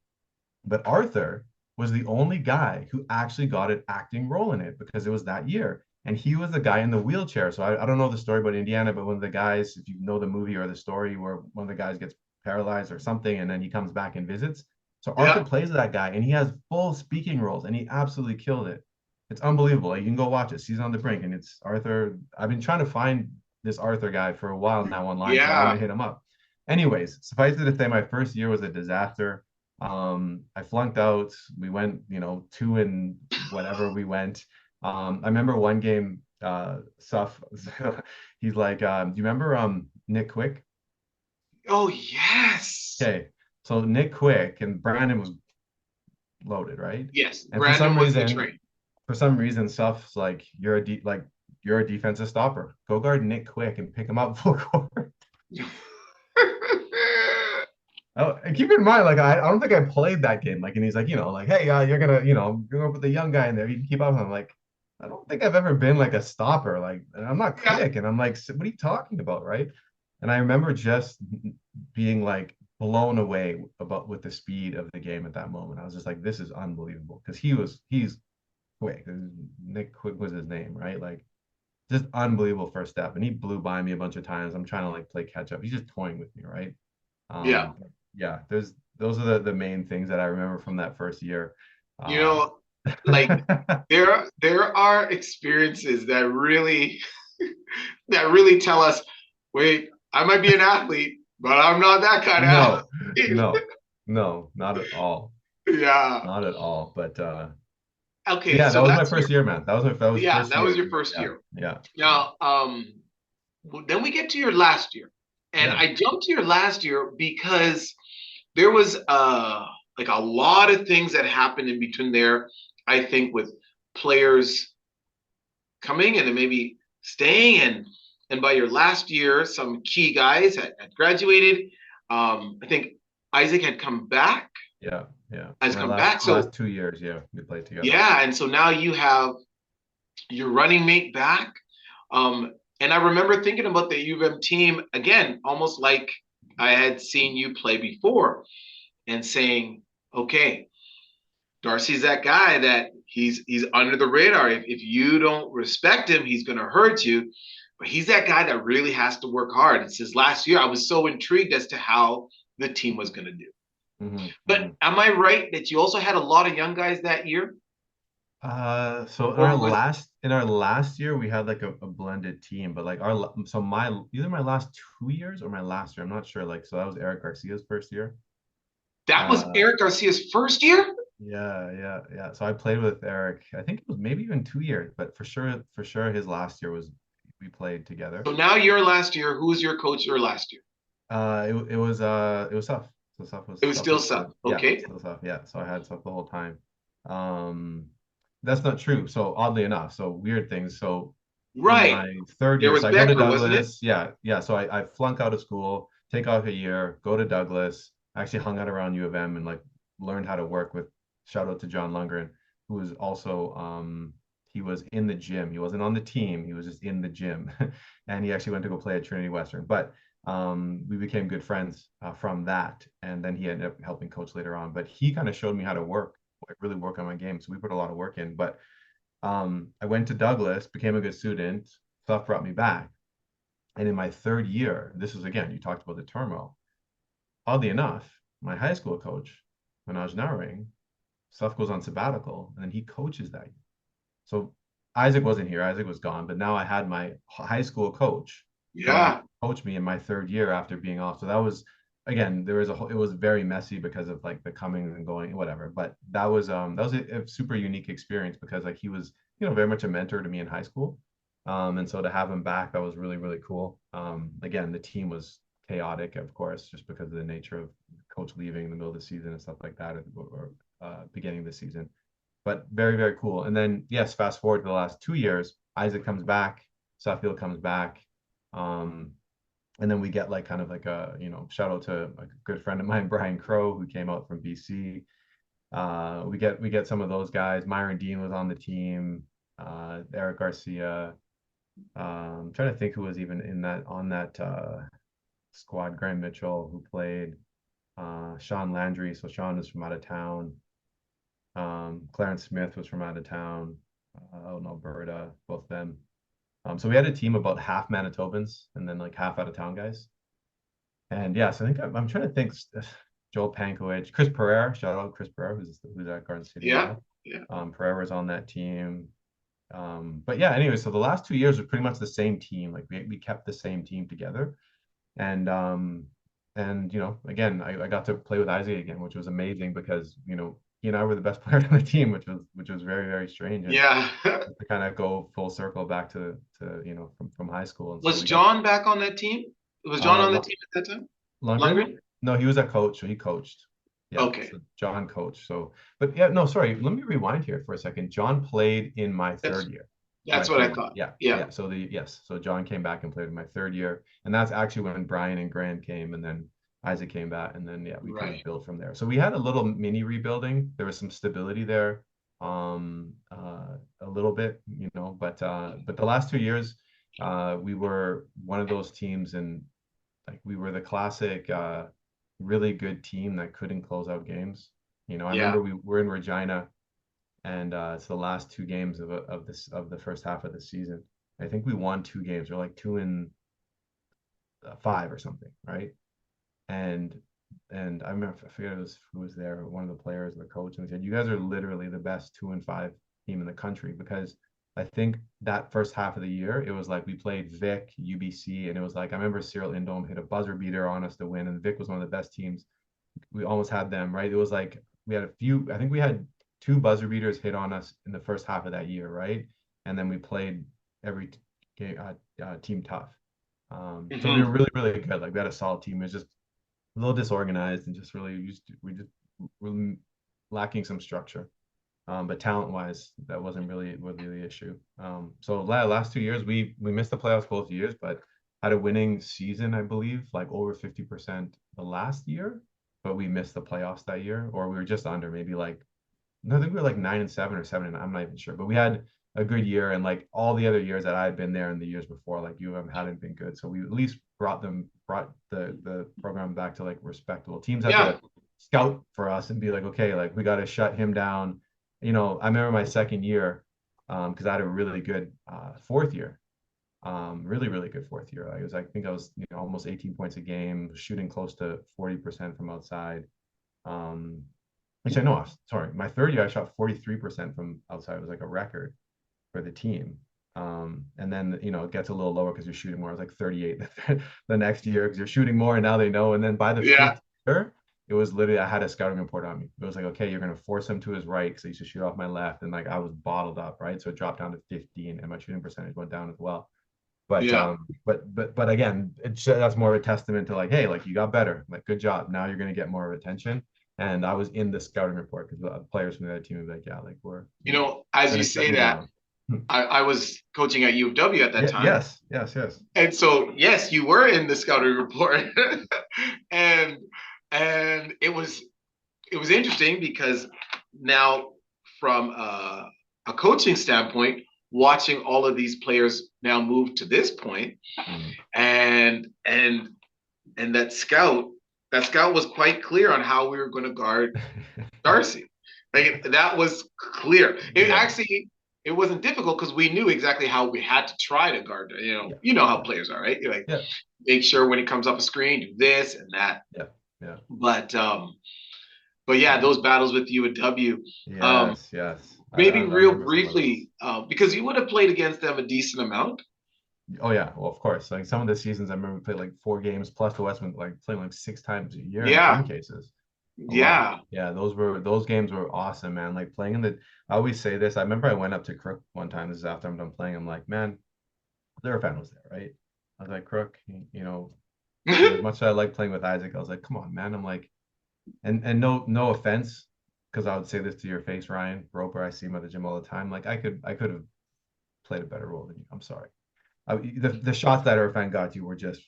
But Arthur was the only guy who actually got an acting role in it because it was that year. And he was the guy in the wheelchair. So I don't know the story about Indiana, but one of the guys, if you know the movie or the story where one of the guys gets paralyzed or something, and then he comes back and visits. So Arthur Yeah. plays that guy, and he has full speaking roles, and he absolutely killed it. It's unbelievable. Like, you can go watch it. Season on the Brink, and it's Arthur. I've been trying to find this Arthur guy for a while now online, so I want to Yeah. hit him up. Anyways, suffice it to say, my first year was a disaster. I flunked out. We went, 2 and whatever we went. I remember one game, Suf, he's like, do you remember Nick Quick? Oh, yes. Okay, so Nick Quick and Brandon was loaded, right? Yes. And for Brandon some was the reason, train. Suf's like, you're a defensive stopper. Go guard Nick Quick and pick him up full court. Oh, and keep in mind, like, I don't think I played that game. Like, and he's like, like, hey, you're gonna, go with the young guy in there. You can keep up with him. Like, I don't think I've ever been like a stopper. Like, and I'm not Yeah. quick. And I'm like, what are you talking about, right? And I remember just being like blown away with the speed of the game at that moment. I was just like, this is unbelievable because he's quick. Nick Quick was his name, right? Like, just unbelievable first step. And he blew by me a bunch of times. I'm trying to like play catch up. He's just toying with me, right? Yeah. Yeah, those are the main things that I remember from that first year. You Uh, know, like there are experiences that really tell us, wait, I might be an athlete, but I'm not that kind of no, athlete. no, not at all, Yeah. not at all. But Okay, yeah, that so was my that's first your year, man. That was yeah, first that was year. your first Yeah, year. yeah, yeah, Now, then we get to your last year. And yeah, I jumped to your last year because there was like a lot of things that happened in between there, I think, with players coming and then maybe staying, and by your last year some key guys had graduated. I think Isaac had come back yeah, yeah. has My come last back so last 2 years, yeah, we played together. yeah, and so now you have your running mate back. And I remember thinking about the U of M team again, almost like I had seen you play before, and saying, okay, Darcy's that guy that he's under the radar. If you don't respect him, he's gonna hurt you. But he's that guy that really has to work hard. It's his last year. I was so intrigued as to how the team was gonna do. Hmm, But hmm. am I right that you also had a lot of young guys that year? So Or was in our last year, we had like a blended team, but like so my either my last 2 years or my last year, I'm not sure. Like, so that was Eric Garcia's first year. that was Uh, Eric Garcia's first year? yeah, yeah, yeah. So I played with Eric. I think it was maybe even 2 years, but for sure, his last year was we played together. So now your last year, who was your coach your last year? It was tough. So It was Seth still was Seth. good. Yeah, Okay. still tough. Yeah. So I had Seth the whole time. Um, that's not true. So oddly enough, so weird things. So in Right. my third There year, was so I go to Becker, wasn't it? Douglas. Yeah, yeah. So I flunk out of school, take off a year, go to Douglas. Actually hung out around U of M and like learned how to work with. Shout out to John Lundgren, who was also he was in the gym. He wasn't on the team. He was just in the gym, and he actually went to go play at Trinity Western. But we became good friends from that, and then he ended up helping coach later on. But he kind of showed me how to work, like really work on my game. So we put a lot of work in. But I went to Douglas, became a good student. Stuff brought me back, and in my third year, this was again, you talked about the turmoil. Oddly enough, my high school coach, Manoj Naring, stuff goes on sabbatical, and then he coaches that year. So Isaac wasn't here. Isaac was gone. But now I had my high school coach come back Yeah. and coach me in my third year after being off. So that was again, it was very messy because of like the coming and going, whatever. But that was a super unique experience because like he was, very much a mentor to me in high school. And so to have him back, that was really, really cool. Again, the team was chaotic, of course, just because of the nature of coach leaving in the middle of the season and stuff like that, or beginning of the season, but very, very cool. And then, yes, fast forward to the last 2 years, Isaac comes back, Suffield comes back. Um, and then we get like kind of like a, shout out to a good friend of mine, Brian Crow, who came out from BC. We get some of those guys. Myron Dean was on the team, Eric Garcia. I'm trying to think who was even in that on that squad. Graham Mitchell, who played, Sean Landry. So Sean is from out of town. Clarence Smith was from out of town, out in Alberta, both of them. So we had a team about half Manitobans and then like half out of town guys. And yeah, so I think I'm trying to think. Joel Pankowicz, Chris Pereira, shout out Chris Pereira, who's at Garden City Yeah. now. Yeah. Pereira's on that team. But yeah, anyway, so the last 2 years were pretty much the same team. Like we kept the same team together. And you know, again, I got to play with Isaac again, which was amazing because, you know, he and I were the best players on the team, which was very, very strange. And Yeah. to kind of go full circle back to you know, from high school. And so Was we got John back on that team? Was John on the team at that time? Lundgren? Lundgren? No, he was a coach, so he coached. Yeah, Okay. so John coached. So, but yeah, no, sorry. Let me rewind here for a second. John played in my That's third year. that's what I thought. Yeah, Yeah. yeah. So John came back and played in my third year, and that's actually when Brian and Grant came, and then Isaac came back, and then yeah, we kind of built from there. So we had a little mini rebuilding. There was some stability there, a little bit, you know. But the last 2 years, we were one of those teams, and like we were the classic, really good team that couldn't close out games. You know, I Yeah. remember we were in Regina, and it's the last two games of the first half of the season. I think we won two games. We're like 2-5 or something, right? And I remember, I forget who was there, one of the players or the coach, and they said, "You guys are literally the best 2-5 team in the country," because I think that first half of the year, it was like we played Vic, UBC, and it was like I remember Cyril Indom hit a buzzer beater on us to win, and Vic was one of the best teams. We almost had them, right? It was like we had a few. I think we had two buzzer beaters hit on us in the first half of that year, right? And then we played every game, team tough. So we were really, really good. Like we had a solid team. It was just a little disorganized and just really we just were lacking some structure. But talent-wise, that wasn't really the issue. So last 2 years, we missed the playoffs both years, but had a winning season, I believe, like over 50% the last year, but we missed the playoffs that year, or we were just under, maybe like, no, I think we were like 9-7 or 7, and I'm not even sure, but we had a good year, and like all the other years that I had been there and the years before, like U of M hadn't been good. So we at least brought the program back to like respectable. Teams had to scout for us and be like, okay, like we got to shut him down. You know, I remember my second year, because I had a really good fourth year, really, really good fourth year. I think I was, you know, almost 18 points a game, shooting close to 40% from outside. Which I know, sorry, my third year I shot 43% from outside. It was like a record for the team. And then, you know, it gets a little lower because you're shooting more. I was like 38 the next year because you're shooting more, and now they know. And then by the fifth year, it was literally, I had a scouting report on me. It was like, okay, you're going to force him to his right because he used to shoot off my left. And like I was bottled up, right? So it dropped down to 15 and my shooting percentage went down as well. But but again, that's more of a testament to like, hey, like you got better, like good job. Now you're going to get more of attention. And I was in the scouting report because the players from the other team were like, yeah, like we're, you know, as you say that, I was coaching at U of W at that time. Yes. And so, yes, you were in the scouting report, and it was interesting because now, from a coaching standpoint, watching all of these players now move to this point, and that scout was quite clear on how we were going to guard Darcy. Like that was clear. It wasn't difficult because we knew exactly how we had to try to guard her. You know how players are, right? You're like, make sure when he comes off a screen, do this and that. Yeah. But yeah, those battles with UW. Yes. Maybe real briefly, because you would have played against them a decent amount. Oh yeah, well of course. Like some of the seasons, I remember we played like 4 games plus the Westman, like playing like 6 times a year in some cases. Yeah, those games were awesome, man. Like playing in the, I always say this. I remember I went up to Crook one time. This is after I'm done playing. I'm like, man, their fan was there, right? I was like, Crook, you know, as much as I like playing with Isaac, I was like, come on, man. I'm like, and no offense, because I would say this to your face, Ryan Roper. I see him at the gym all the time. Like I could have played a better role than you. I'm sorry. The shots that Irfan got you were just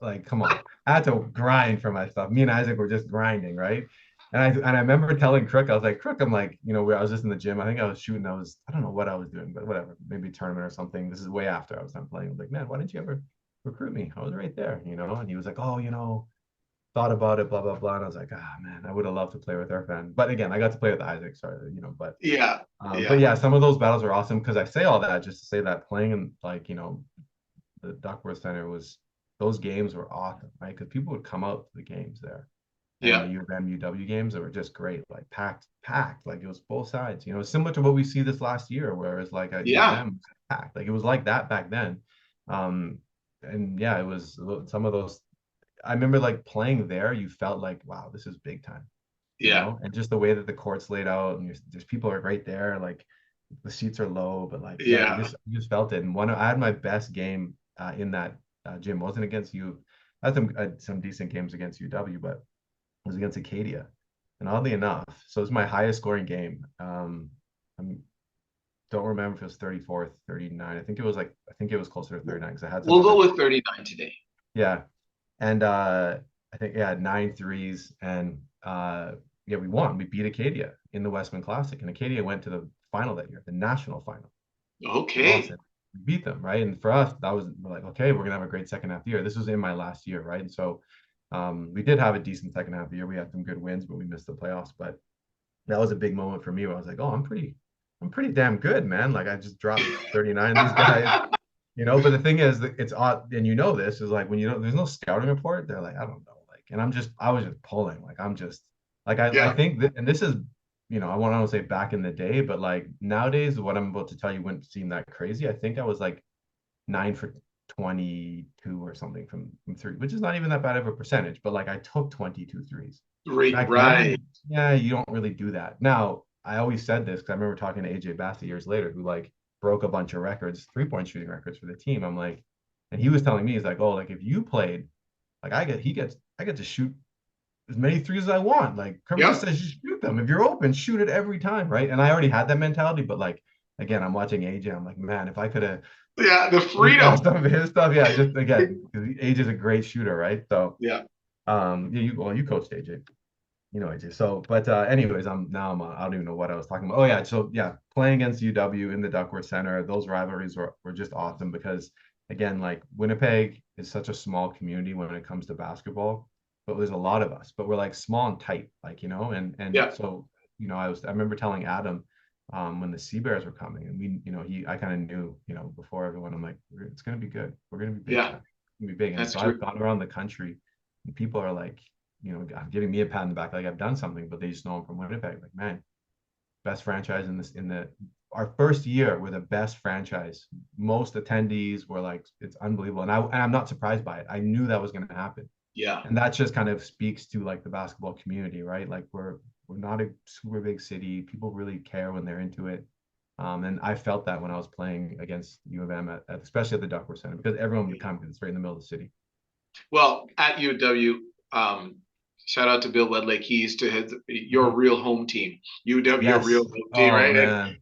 like, come on. I had to grind for my stuff. Me and Isaac were just grinding, right? And I remember telling Crook, I was like, Crook, I'm like, you know, I was just in the gym. I think I was shooting. I don't know what I was doing, but whatever, maybe a tournament or something. This is way after I was done playing. I was like, man, why didn't you ever recruit me? I was right there, you know? And he was like, oh, you know, thought about it, blah, blah, blah. And I was like, man, I would have loved to play with Irfan. But again, I got to play with Isaac, sorry, you know, but but yeah, some of those battles were awesome because I say all that just to say that playing in like, you know, the Duckworth Center those games were awesome, right? Because people would come out to the games there. And the Yeah. U of M UW games that were just great, like packed, like it was both sides. Similar to what we see this last year, where it's like at U of Yeah. M packed, like it was like that back then. And yeah, it was some of those. I remember like playing there, you felt like, wow, this is big time, Yeah. and just the way that the court's laid out, and there's people are right there, like the seats are low, but like yeah, Yeah. you just felt it. And I had my best game in that gym. It wasn't against you. I had some decent games against UW, but was against Acadia. And oddly enough, so it was my highest scoring game. I don't remember if it was 34, 39. I think it was closer to 39 because I had some We'll go other, with 39 today. yeah. And I think, yeah, 9 threes. And yeah, we won. We beat Acadia in the Westman Classic. And Acadia went to the final that year, the national final. We lost Okay. it. We beat them, right? And for us, we're like, okay, we're gonna have a great second half of the year. This was in my last year, right? And so we did have a decent second half of the year. We had some good wins, but we missed the playoffs. But that was a big moment for me where I was like, oh, I'm pretty damn good, man. Like I just dropped 39 these guys, But the thing is that it's odd, and this is like when there's no scouting report, they're like, I don't know, like, and I was just pulling, like I'm just like I Yeah. think that, and this is, I want to say back in the day, but like nowadays, what I'm about to tell you wouldn't seem that crazy. I think I was like 9 for 22 or something from three, which is not even that bad of a percentage, but like I took 22 threes. Right. Back Right. then, yeah, you don't really do that. Now, I always said this because I remember talking to AJ Bassett years later, who like broke a bunch of records, 3-point shooting records for the team. I'm like, and he was telling me, he's like, oh, like if you played, like I get to shoot as many threes as I want. Like Kermit just Yep. says, you shoot them. If you're open, shoot it every time, right? And I already had that mentality, but like again, I'm watching AJ. I'm like, man, if I could have Yeah. The looked at freedom. some of his stuff, yeah, just again, because AJ's a great shooter, right? So, Yeah. yeah, you coached AJ. AJ. So, but anyways, I don't even know what I was talking about. Oh yeah, so yeah, playing against UW in the Duckworth Center, those rivalries were just awesome because again, like Winnipeg is such a small community when it comes to basketball, but there's a lot of us, but we're like small and tight, like and Yeah. so I remember telling Adam when the Sea Bears were coming, and I kind of knew before everyone, I'm like, it's gonna be good, we're gonna be big Yeah. time, it's gonna be big, and That's so I've true. gone around the country, and people are like giving me a pat on the back, like I've done something, but they just know I'm from Winnipeg. Like, man, best franchise our first year, we're the best franchise. Most attendees were like, it's unbelievable. And I'm not surprised by it. I knew that was going to happen. Yeah. And that just kind of speaks to like the basketball community, right? Like we're not a super big city. People really care when they're into it. And I felt that when I was playing against U of M, especially at the Duckworth Center, because everyone would come because it's right in the middle of the city. Well, at UW, shout out to Bill Wedlake. He used to have your real home team, UW, your Yes. real home team, Oh right? man.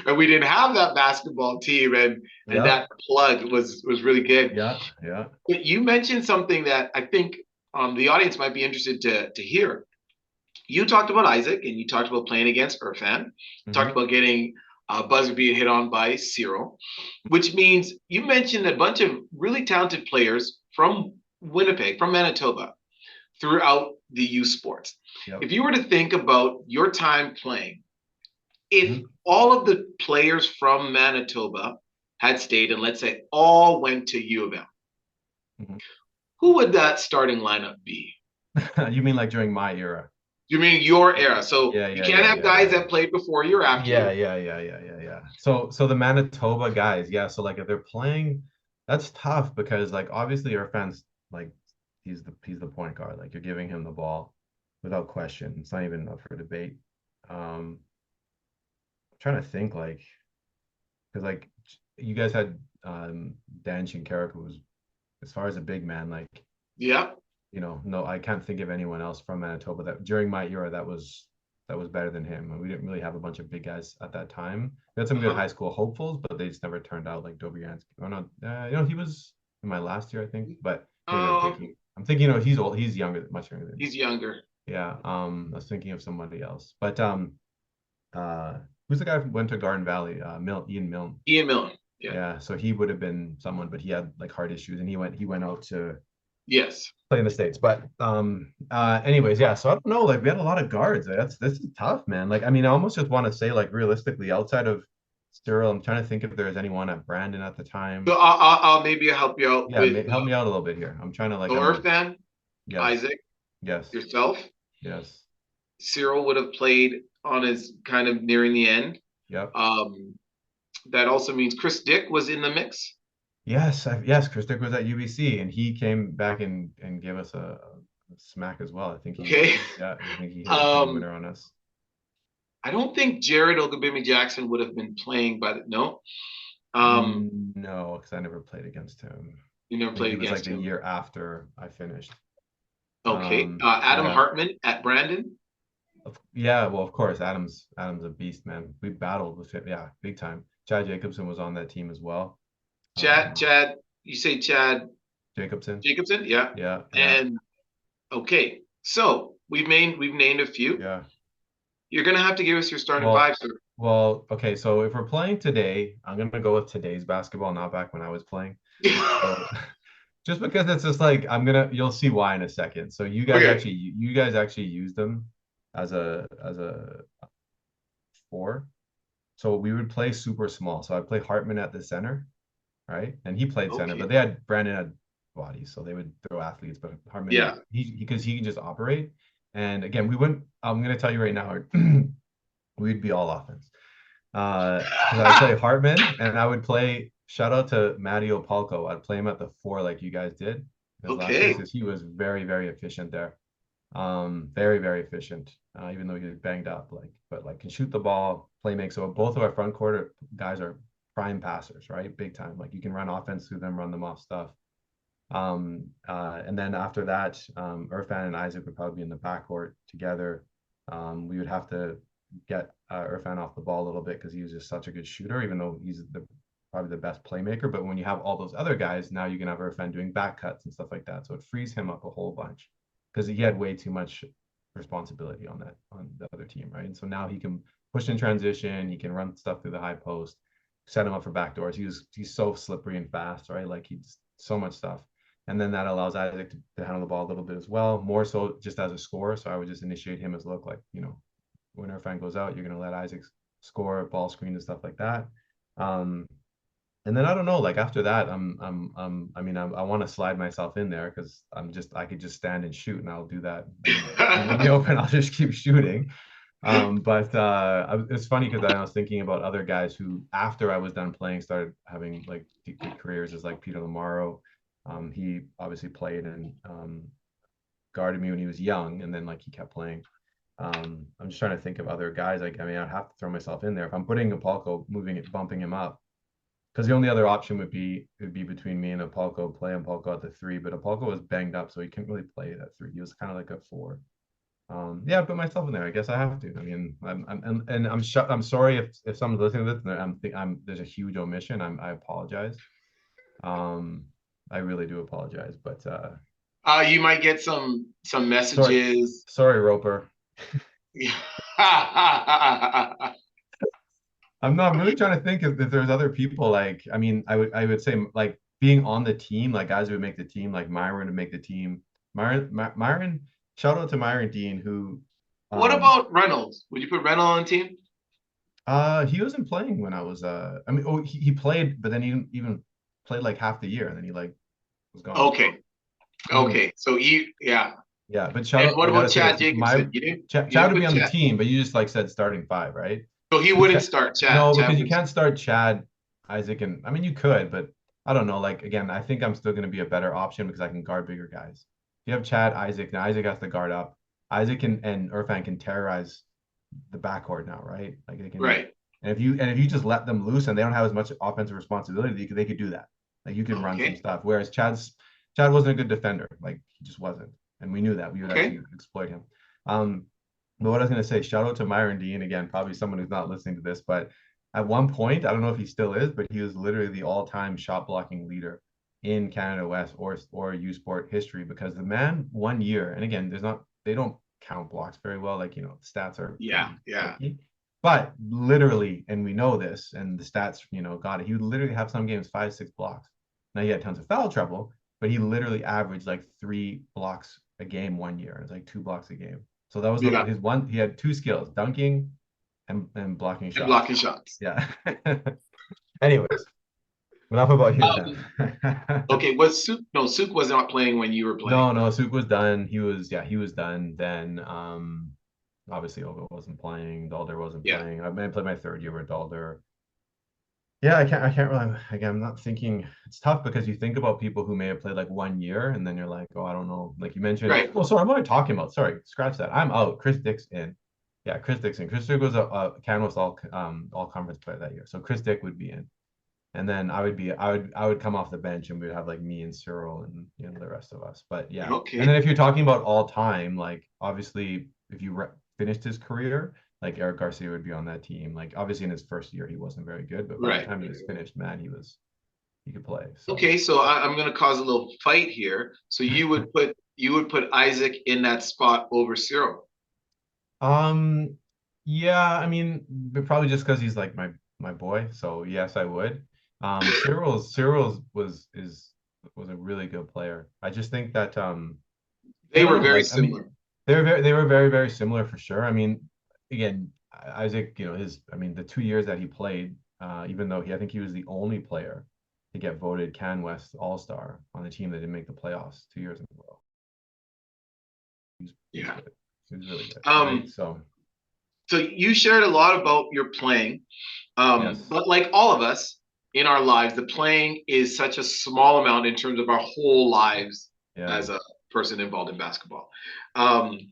And we didn't have that basketball team, and Yeah. that plug was really good. Yeah. Yeah. But you mentioned something that I think the audience might be interested to hear. You talked about Isaac, and you talked about playing against Irfan. You talked about getting buzzer being hit on by Cyril, which means you mentioned a bunch of really talented players from Winnipeg, from Manitoba, throughout the youth sports. Yep. If you were to think about your time playing, if all of the players from Manitoba had stayed and let's say all went to U of M, who would that starting lineup be? You mean like during my era? You mean your era? So you can't have guys that played before you or after you. Yeah. So the Manitoba guys, yeah. So like if they're playing, that's tough because like obviously our fans like he's the point guard. Like you're giving him the ball without question. It's not even up for debate. I'm trying to think like because like you guys had Dan Shinkarik, who was as far as a big man, like Yeah. no, I can't think of anyone else from Manitoba that during my era that was better than him. And we didn't really have a bunch of big guys at that time. We had some good high school hopefuls, but they just never turned out like Dobriansky. Oh no, he was in my last year, I think. But maybe I'm thinking, he's old, he's younger, much younger than me. He's younger. Yeah. I was thinking of somebody else. But who's the guy who went to Garden Valley? Ian Milne. Ian Milne. Yeah. So he would have been someone, but he had like heart issues and he went out to Yes. play in the States. But anyways, yeah. So I don't know. Like we had a lot of guards. This is tough, man. Like I mean, I almost just want to say, like realistically, outside of Cyril. I'm trying to think if there was anyone at Brandon at the time. So I'll maybe help you out Yeah, with help me out a little bit here. I'm trying to like, so Irfan, yes, Isaac, yes, yourself. yes, Cyril would have played on his kind of nearing the end. yep. That also means Chris Dick was in the mix. Yes, Chris Dick was at UBC and he came back and gave us a smack as well. I think Okay. I think he hit a game winner on us. I don't think Jared Ogabimi Jackson would have been playing by the no. No, because I never played against him. You never played It was like against the him. year after I finished. Okay. Adam yeah. Hartman at Brandon. Yeah, well, of course, Adam's a beast, man. We battled with him, yeah, big time. Chad Jacobson was on that team as well. Chad, you say Chad Jacobson? Jacobson, yeah. Yeah. And okay, so we've named a few. Yeah. You're gonna have to give us your starting five, sir. Well, okay, so if we're playing today, I'm gonna go with today's basketball, not back when I was playing. So, just because it's just like you'll see why in a second. So you guys actually use them as a four. So we would play super small. So I'd play Hartman at the center, right? And he played center, but Brandon had bodies, so they would throw athletes, but Hartman, because he can just operate. And again, I'm gonna tell you right now, we'd be all offense. Because I'd play Hartman and I would play, shout out to Matty Opalco. I'd play him at the four like you guys did. Because he was very, very efficient there. Very, very efficient. Even though he was banged up, but can shoot the ball, play make. So both of our front court guys are prime passers, right? Big time. Like you can run offense through them, run them off stuff. And then after that, Irfan and Isaac would probably be in the backcourt together. We would have to get Irfan off the ball a little bit because he was just such a good shooter, even though he's probably the best playmaker. But when you have all those other guys, now you can have Irfan doing back cuts and stuff like that. So it frees him up a whole bunch because he had way too much responsibility on the other team, right? And so now he can push in transition, he can run stuff through the high post, set him up for backdoors. He's so slippery and fast, right? Like he's so much stuff. And then that allows Isaac to handle the ball a little bit as well, more so just as a scorer. So I would just initiate him as look like, when Irfan goes out, you're going to let Isaac score, ball screen and stuff like that. And then I don't know, like after that, I want to slide myself in there because I could just stand and shoot, and I'll do that in the open. I'll just keep shooting. But it's funny because I was thinking about other guys who, after I was done playing, started having like good careers, as like Peter Lamaro. He obviously played and guarded me when he was young, and then like he kept playing. I'm just trying to think of other guys. I'd have to throw myself in there if I'm putting Apolco, bumping him up. Because the only other option would be between me and Apolco, play Apolco at the three, but Apolco was banged up, so he couldn't really play that three. He was kind of like a four. Yeah, put myself in there. I guess I have to. I mean, I'm sorry if someone's listening to this and there's a huge omission. I apologize. I really do apologize, but you might get some messages. Sorry, Roper. I'm really trying to think if there's other people. Like, I mean, I would say like being on the team, like guys who would make the team, like Myron would make the team. Myron, shout out to Myron Dean, who. What about Reynolds? Would you put Reynolds on the team? He wasn't playing when I was. He played, but then he didn't even played like half the year, and then he like was gone. Okay. So yeah. Yeah, but what about Chad Jacobson? Chad would be on the team, but you just like said starting five, right? So he wouldn't start Chad. No, because you can't start Chad, Isaac, and I mean you could, but I don't know. Like again, I think I'm still going to be a better option because I can guard bigger guys. If you have Chad, Isaac, now Isaac has to guard up. Isaac and Irfan can terrorize the backcourt now, right? Like they can. Right. And if you just let them loose and they don't have as much offensive responsibility, they could do that. Like you can run some stuff. Whereas Chad wasn't a good defender. Like he just wasn't. And we knew that. We would actually exploit him. But what I was going to say, shout out to Myron Dean, again, probably someone who's not listening to this, but at one point, I don't know if he still is, but he was literally the all-time shot blocking leader in Canada West or U Sport history, because the man 1 year, and again, they don't count blocks very well. Like, stats are tricky, but literally, and we know this, and the stats, got it. He would literally have some games 5-6 blocks. Now he had tons of foul trouble, but he literally averaged like 3 blocks a game 1 year. It's like 2 blocks a game. So that was his one. He had 2 skills: dunking and blocking And shots. blocking shots. Yeah. Anyways, enough about you then. Okay, was Suk? No, Suk was not playing when you were playing. No, Suk was done. He was done. Then obviously Olga wasn't playing, Dalder wasn't Yeah. playing. I played my third year with Dalder. Yeah, I can't really, again, I'm not thinking, it's tough because you think about people who may have played like 1 year and then you're like, oh, I don't know. Like you mentioned, Right. oh, sorry, what am I talking about? Sorry, scratch that. I'm out. Chris Dick's in. Yeah, Chris Dick's in. Chris Dick was a Canvas all conference player that year. So Chris Dick would be in. And then I would come off the bench and we'd have like me and Cyril and the rest of us. But yeah. Okay. And then if you're talking about all time, like obviously if you finished his career, like Eric Garcia would be on that team. Like obviously in his first year he wasn't very good, but by the time he was finished, man, he could play. So. Okay, so I'm going to cause a little fight here. So you would put Isaac in that spot over Cyril. Yeah, I mean, but probably just because he's like my boy. So yes, I would. Cyril's was a really good player. I just think that They were know, very like, similar. I mean, they were very similar for sure. I mean, again, Isaac, the 2 years that he played, even though I think he was the only player to get voted Can West All-Star on the team that didn't make the playoffs 2 years in a row. Yeah. He was really good. Right? So you shared a lot about your playing, yes. but like all of us in our lives, the playing is such a small amount in terms of our whole lives as a person involved in basketball. And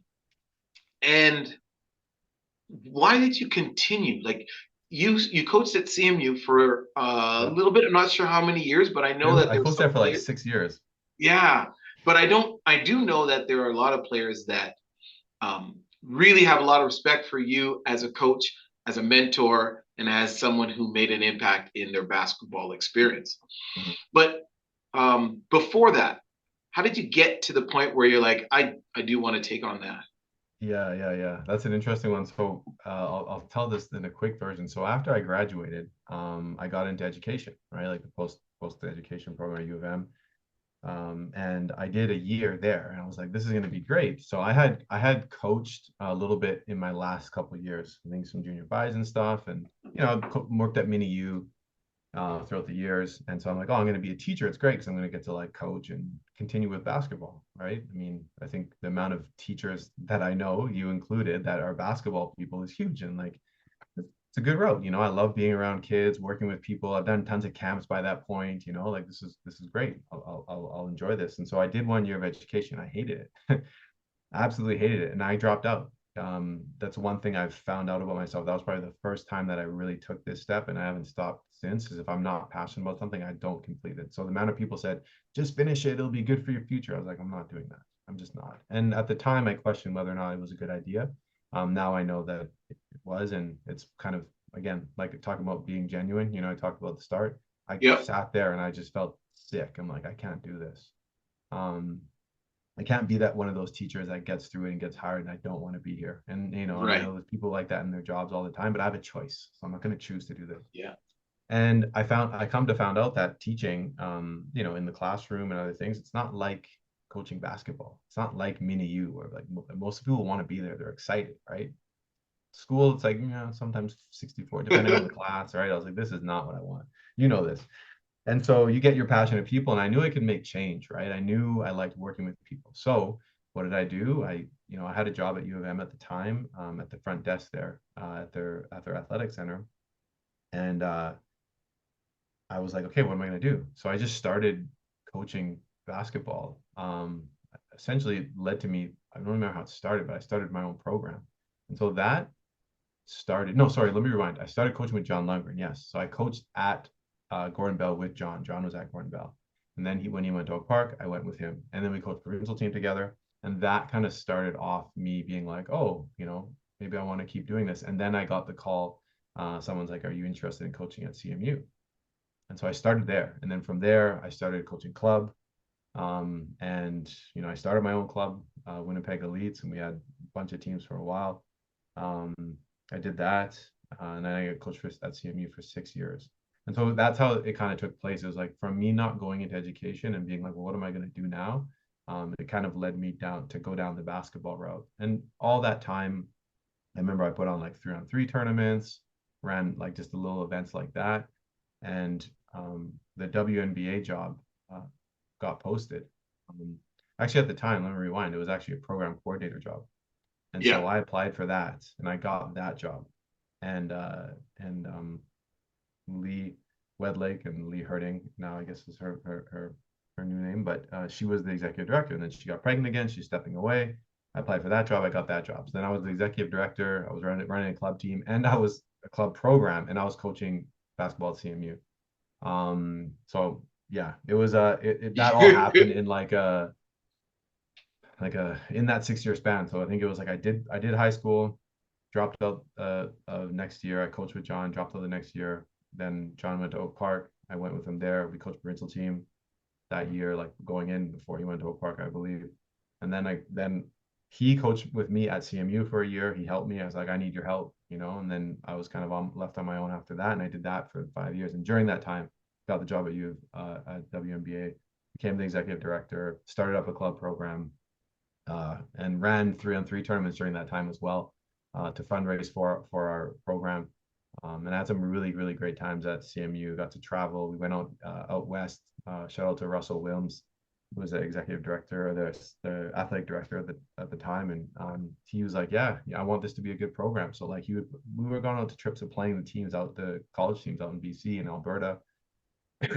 why did you continue? Like you coached at CMU for a little bit. I'm not sure how many years, but I know that I coached there for like 6 years. Yeah, but I do know that there are a lot of players that really have a lot of respect for you as a coach, as a mentor, and as someone who made an impact in their basketball experience. Mm-hmm. But before that, how did you get to the point where you're like, I do want to take on that? Yeah. That's an interesting one. So I'll tell this in a quick version. So after I graduated, I got into education, right? Like the post education program at U of M. And I did a year there and I was like, this is going to be great. So I had coached a little bit in my last couple of years, I think some junior buys and stuff. And, worked at Mini U throughout the years. And so I'm like, oh, I'm going to be a teacher. It's great because I'm going to get to like coach and continue with basketball. Right. I mean, I think the amount of teachers that I know, you included, that are basketball people is huge. And like, it's a good road. I love being around kids, working with people. I've done tons of camps by that point. Like this is great. I'll enjoy this. And so I did 1 year of education. I hated it. I absolutely hated it, and I dropped out. That's one thing I've found out about myself. That was probably the first time that I really took this step, and I haven't stopped since. Because if I'm not passionate about something, I don't complete it. So the amount of people said, "Just finish it; it'll be good for your future." I was like, "I'm not doing that. I'm just not." And at the time, I questioned whether or not it was a good idea. Now I know that it was, and it's kind of, again, like talking about being genuine. I talked about the start. I sat there and I just felt sick. I'm like, I can't do this. I can't be that one of those teachers that gets through it and gets hired, and I don't want to be here. And I know there's people like that in their jobs all the time, but I have a choice, so I'm not going to choose to do this. Yeah. And I come to find out that teaching, in the classroom and other things, it's not like coaching basketball. It's not like Mini U, where like most people want to be there. They're excited, right? School, it's like, sometimes 64, depending on the class, right? I was like, this is not what I want. This. And so you get your passionate people, and I knew I could make change, right? I knew I liked working with people. So what did I do? I had a job at U of M at the time, at the front desk there, at their athletic center. And I was like, okay, what am I going to do? So I just started coaching basketball. Essentially led to me, I don't remember how it started, but I started my own program. And so that started, no, sorry, let me rewind. I started coaching with John Lundgren, yes. So I coached at Gordon Bell with John. John was at Gordon Bell. And then when he went to Oak Park, I went with him. And then we coached provincial team together. And that kind of started off me being like, oh, maybe I want to keep doing this. And then I got the call. Someone's like, are you interested in coaching at CMU? And so I started there. And then from there, I started coaching club. And I started my own club, Winnipeg Elites, and we had a bunch of teams for a while. I did that. And then I got coached at CMU for 6 years. And so that's how it kind of took place. It was like from me not going into education and being like, well, what am I going to do now? It kind of led me to go down the basketball route. And all that time, I remember I put on like 3-on-3 tournaments, ran like just the little events like that. And the WNBA job got posted. Actually, at the time, let me rewind, it was actually a program coordinator job. And Yeah. so I applied for that and I got that job. And Lee Wedlake and Lee Herding, now I guess is her new name, but she was the executive director. And then she got pregnant again. She's stepping away. I applied for that job. I got that job. So then I was the executive director. I was running a club team, and I was a club program, and I was coaching basketball at CMU. So yeah, it was that all happened in like a in that 6-year span. So I think it was like I did high school, dropped out next year. I coached with John, dropped out the next year. Then John went to Oak Park. I went with him there. We coached provincial team that year, like going in before he went to Oak Park, I believe. And then he coached with me at CMU for a year. He helped me. I was like, I need your help, you know. And then I was kind of left on my own after that, and I did that for 5 years. And during that time, got the job at WNBA, became the executive director, started up a club program, and ran 3-on-3 tournaments during that time as well, to fundraise for our program. And had some really, really great times at CMU. Got to travel. We went out west. Shout out to Russell Wilms, who was the executive director, the athletic director at the time, and he was like, yeah, I want this to be a good program. So like we were going out to trips of playing the college teams out in BC and Alberta.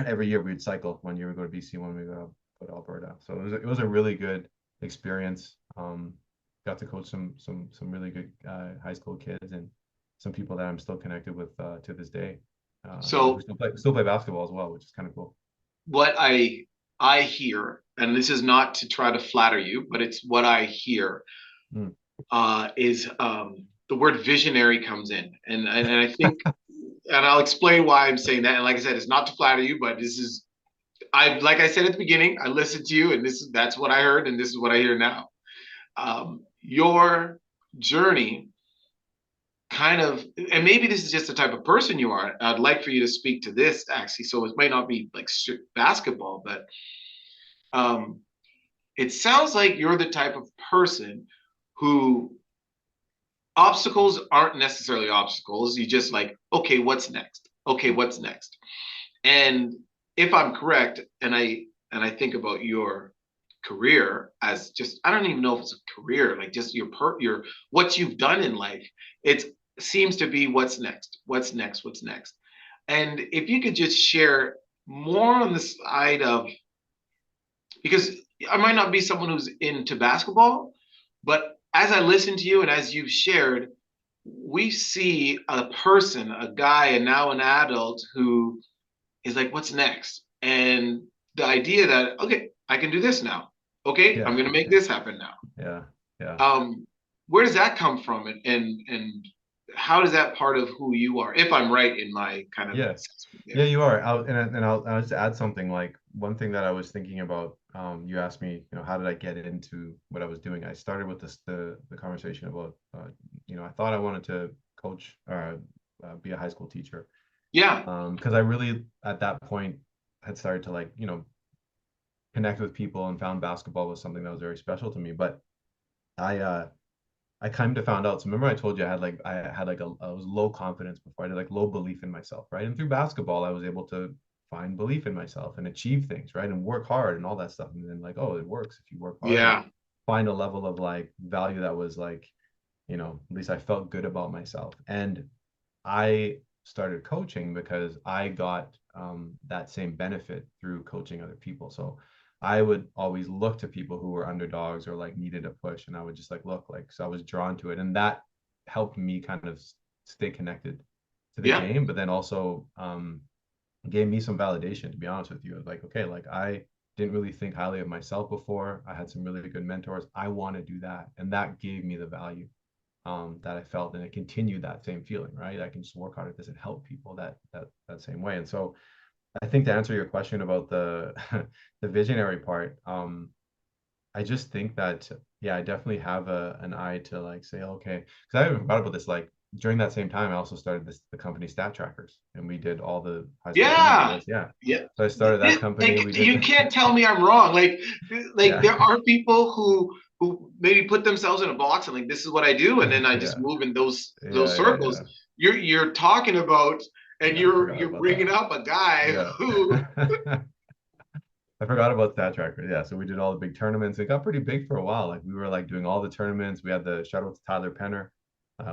Every year we'd cycle. One year we go to BC, one we go to Alberta. So it was a really good experience. Got to coach some really good high school kids and some people that I'm still connected with to this day. So we still play basketball as well, which is kind of cool. what I hear, and this is not to try to flatter you, but it's what I hear, is the word visionary comes in, and I think, and I'll explain why I'm saying that. And like I said, it's not to flatter you, but this is, like I said at the beginning, I listened to you, and that's what I heard, and this is what I hear now. Your journey kind of, and maybe this is just the type of person you are. I'd like for you to speak to this actually. So it might not be like strict basketball, but it sounds like you're the type of person who obstacles aren't necessarily obstacles. You just like, okay, what's next? Okay, what's next? And if I'm correct, and I think about your career as just, I don't even know if it's a career, like just your what you've done in life. It seems to be what's next, what's next, what's next. And if you could just share more on the side of, because I might not be someone who's into basketball, but as I listen to you and as you've shared, we see a person, a guy, and now an adult who is like, what's next? And the idea that, okay, I can do this now. Okay, I'm gonna make this happen now. Yeah. Where does that come from, and how is that part of who you are? If I'm right in my kind of assessment there. Yeah, you are. I'll just add something. Like one thing that I was thinking about. You asked me, how did I get into what I was doing? I started with the conversation about, I thought I wanted to coach or be a high school teacher. Yeah. Because I really at that point had started to connect with people and found basketball was something that was very special to me. But I kind of found out. So remember I told you I was low confidence before. I had low belief in myself, right? And through basketball, I was able to find belief in myself and achieve things, right? And work hard and all that stuff. And then it works if you work hard. Yeah. Find a level of value that was at least I felt good about myself. And I started coaching because I got that same benefit through coaching other people. So I would always look to people who were underdogs or needed a push, and I would just look so I was drawn to it, and that helped me kind of stay connected to the game, but then also gave me some validation, to be honest with you. Okay, I didn't really think highly of myself before. I had some really good mentors. I want to do that, and that gave me the value that I felt, and it continued that same feeling, right? I can just work hard at this and help people that same way. And so I think to answer your question about the the visionary part, I just think that I definitely have an eye to say, okay, because I even thought about this during that same time. I also started the company Stat Trackers, and we did all the high school So I started that company. You can't tell me I'm wrong. There are people who who maybe put themselves in a box and like, this is what I do, and then I just Yeah. move in those circles. Yeah. You're talking about, and Yeah, I forgot you're about bringing that. up a guy who, Yeah. I forgot about Stat Tracker. Yeah, so we did all the big tournaments. It got pretty big for a while. Like we were like doing all the tournaments. We had the shout out to Tyler Penner.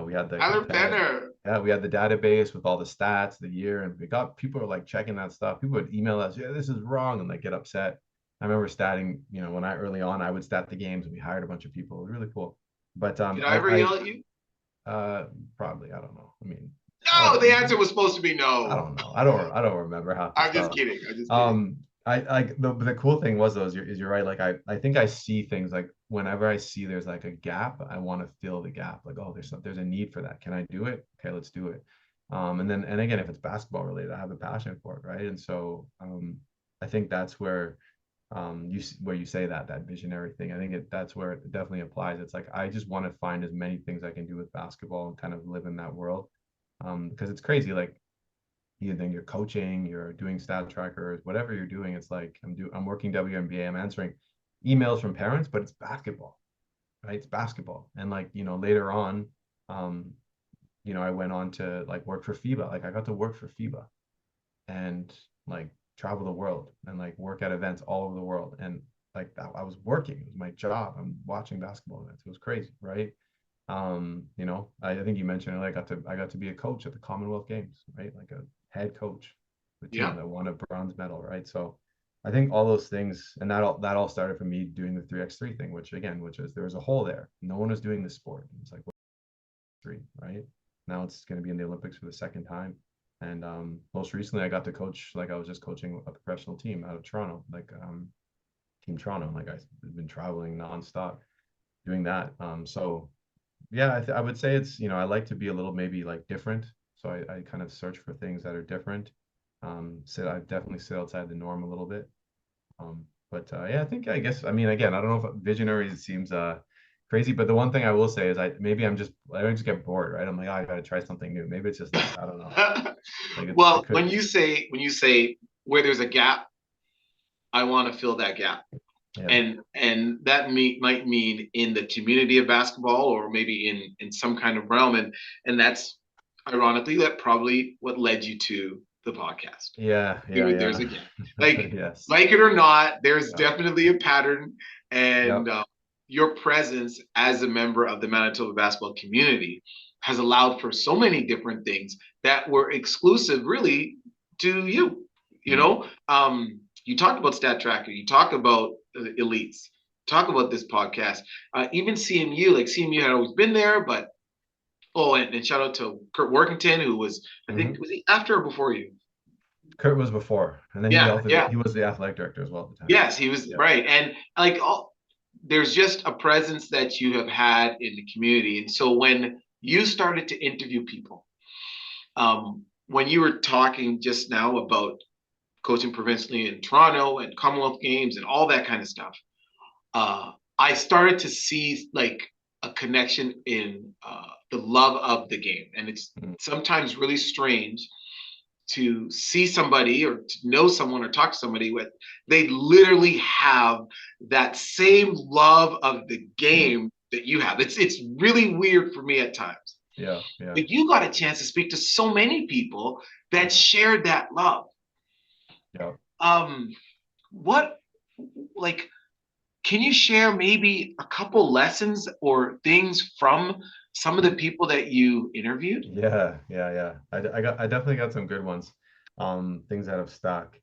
We had the Tyler data, Penner. yeah, we had the database with all the stats, the year, and we got people were like checking that stuff. People would email us, yeah, this is wrong, and like get upset. I remember statting, when I early on, I would stat the games, and we hired a bunch of people. It was really cool. But Did I ever yell at you? probably I don't know. I mean, I No, the answer was supposed to be I no. don't know. I don't remember half the I'm just stuff. kidding. I'm just kidding. I like the cool thing was though is you're right. Like I think I see things like whenever I see there's like a gap, I want to fill the gap. Like, oh, there's a need for that. Can I do it? Okay, let's do it. And again, if it's basketball related, I have a passion for it, right? And so I think that's where where you say that visionary thing. I think that's where it definitely applies. It's like I just want to find as many things I can do with basketball and kind of live in that world. Because it's crazy. Like then you're coaching, you're doing stat trackers, whatever you're doing, it's like I'm working WNBA, I'm answering emails from parents, but it's basketball, right? It's basketball. And like, later on, um, I went on to like work for FIBA. Like I got to work for FIBA and like travel the world and like work at events all over the world. And like that, I was working, it was my job. I'm watching basketball events. It was crazy, right? I think you mentioned it, I got to be a coach at the Commonwealth Games, right? Like a head coach, the team Yeah. that won a bronze medal, right? So I think all those things, and that all started from me doing the 3x3 thing, which is there was a hole there. No one was doing this sport. It's like three, right? Now it's going to be in the Olympics for the second time. And most recently, I got to coach, like I was just coaching a professional team out of Toronto, like Team Toronto. Like I've been traveling nonstop doing that. So yeah, I would say it's, I like to be a little maybe like different. So I kind of search for things that are different. I definitely sit outside the norm a little bit. But yeah, I guess, I mean, again, I don't know if visionary seems crazy, but the one thing I will say is I just get bored, right? I'm like, oh, I gotta try something new. Maybe it's just that, I don't know. Like it Well, could, when you say where there's a gap, I want to fill that gap. yeah. And that might mean in the community of basketball or maybe in some kind of realm, and that's ironically that probably what led you to the podcast. There's Yeah. a gap, like Yes. like it or not, there's Yeah. definitely a pattern, and Yep. your presence as a member of the Manitoba basketball community has allowed for so many different things that were exclusive really to you. You Mm. know, you talk about Stat Tracker, you talk about elites, talk about this podcast, even CMU. Like CMU had always been there, but and shout out to Kurt Workington, who was, I think, Mm-hmm. was he after or before you? Kurt was before, and then Yeah, yeah. he was the athletic director as well at the time. Yes, he was Yeah. right. And like there's just a presence that you have had in the community. And so when you started to interview people, when you were talking just now about coaching provincially in Toronto and Commonwealth Games and all that kind of stuff, I started to see like a connection in the love of the game. And it's Mm. sometimes really strange to see somebody or to know someone or talk to somebody with, they literally have that same love of the game that you have. It's really weird for me at times. Yeah. But you got a chance to speak to so many people that shared that love. Yeah. What, like, can you share maybe a couple lessons or things from some of the people that you interviewed? Yeah. I definitely got some good ones. Things that have stuck.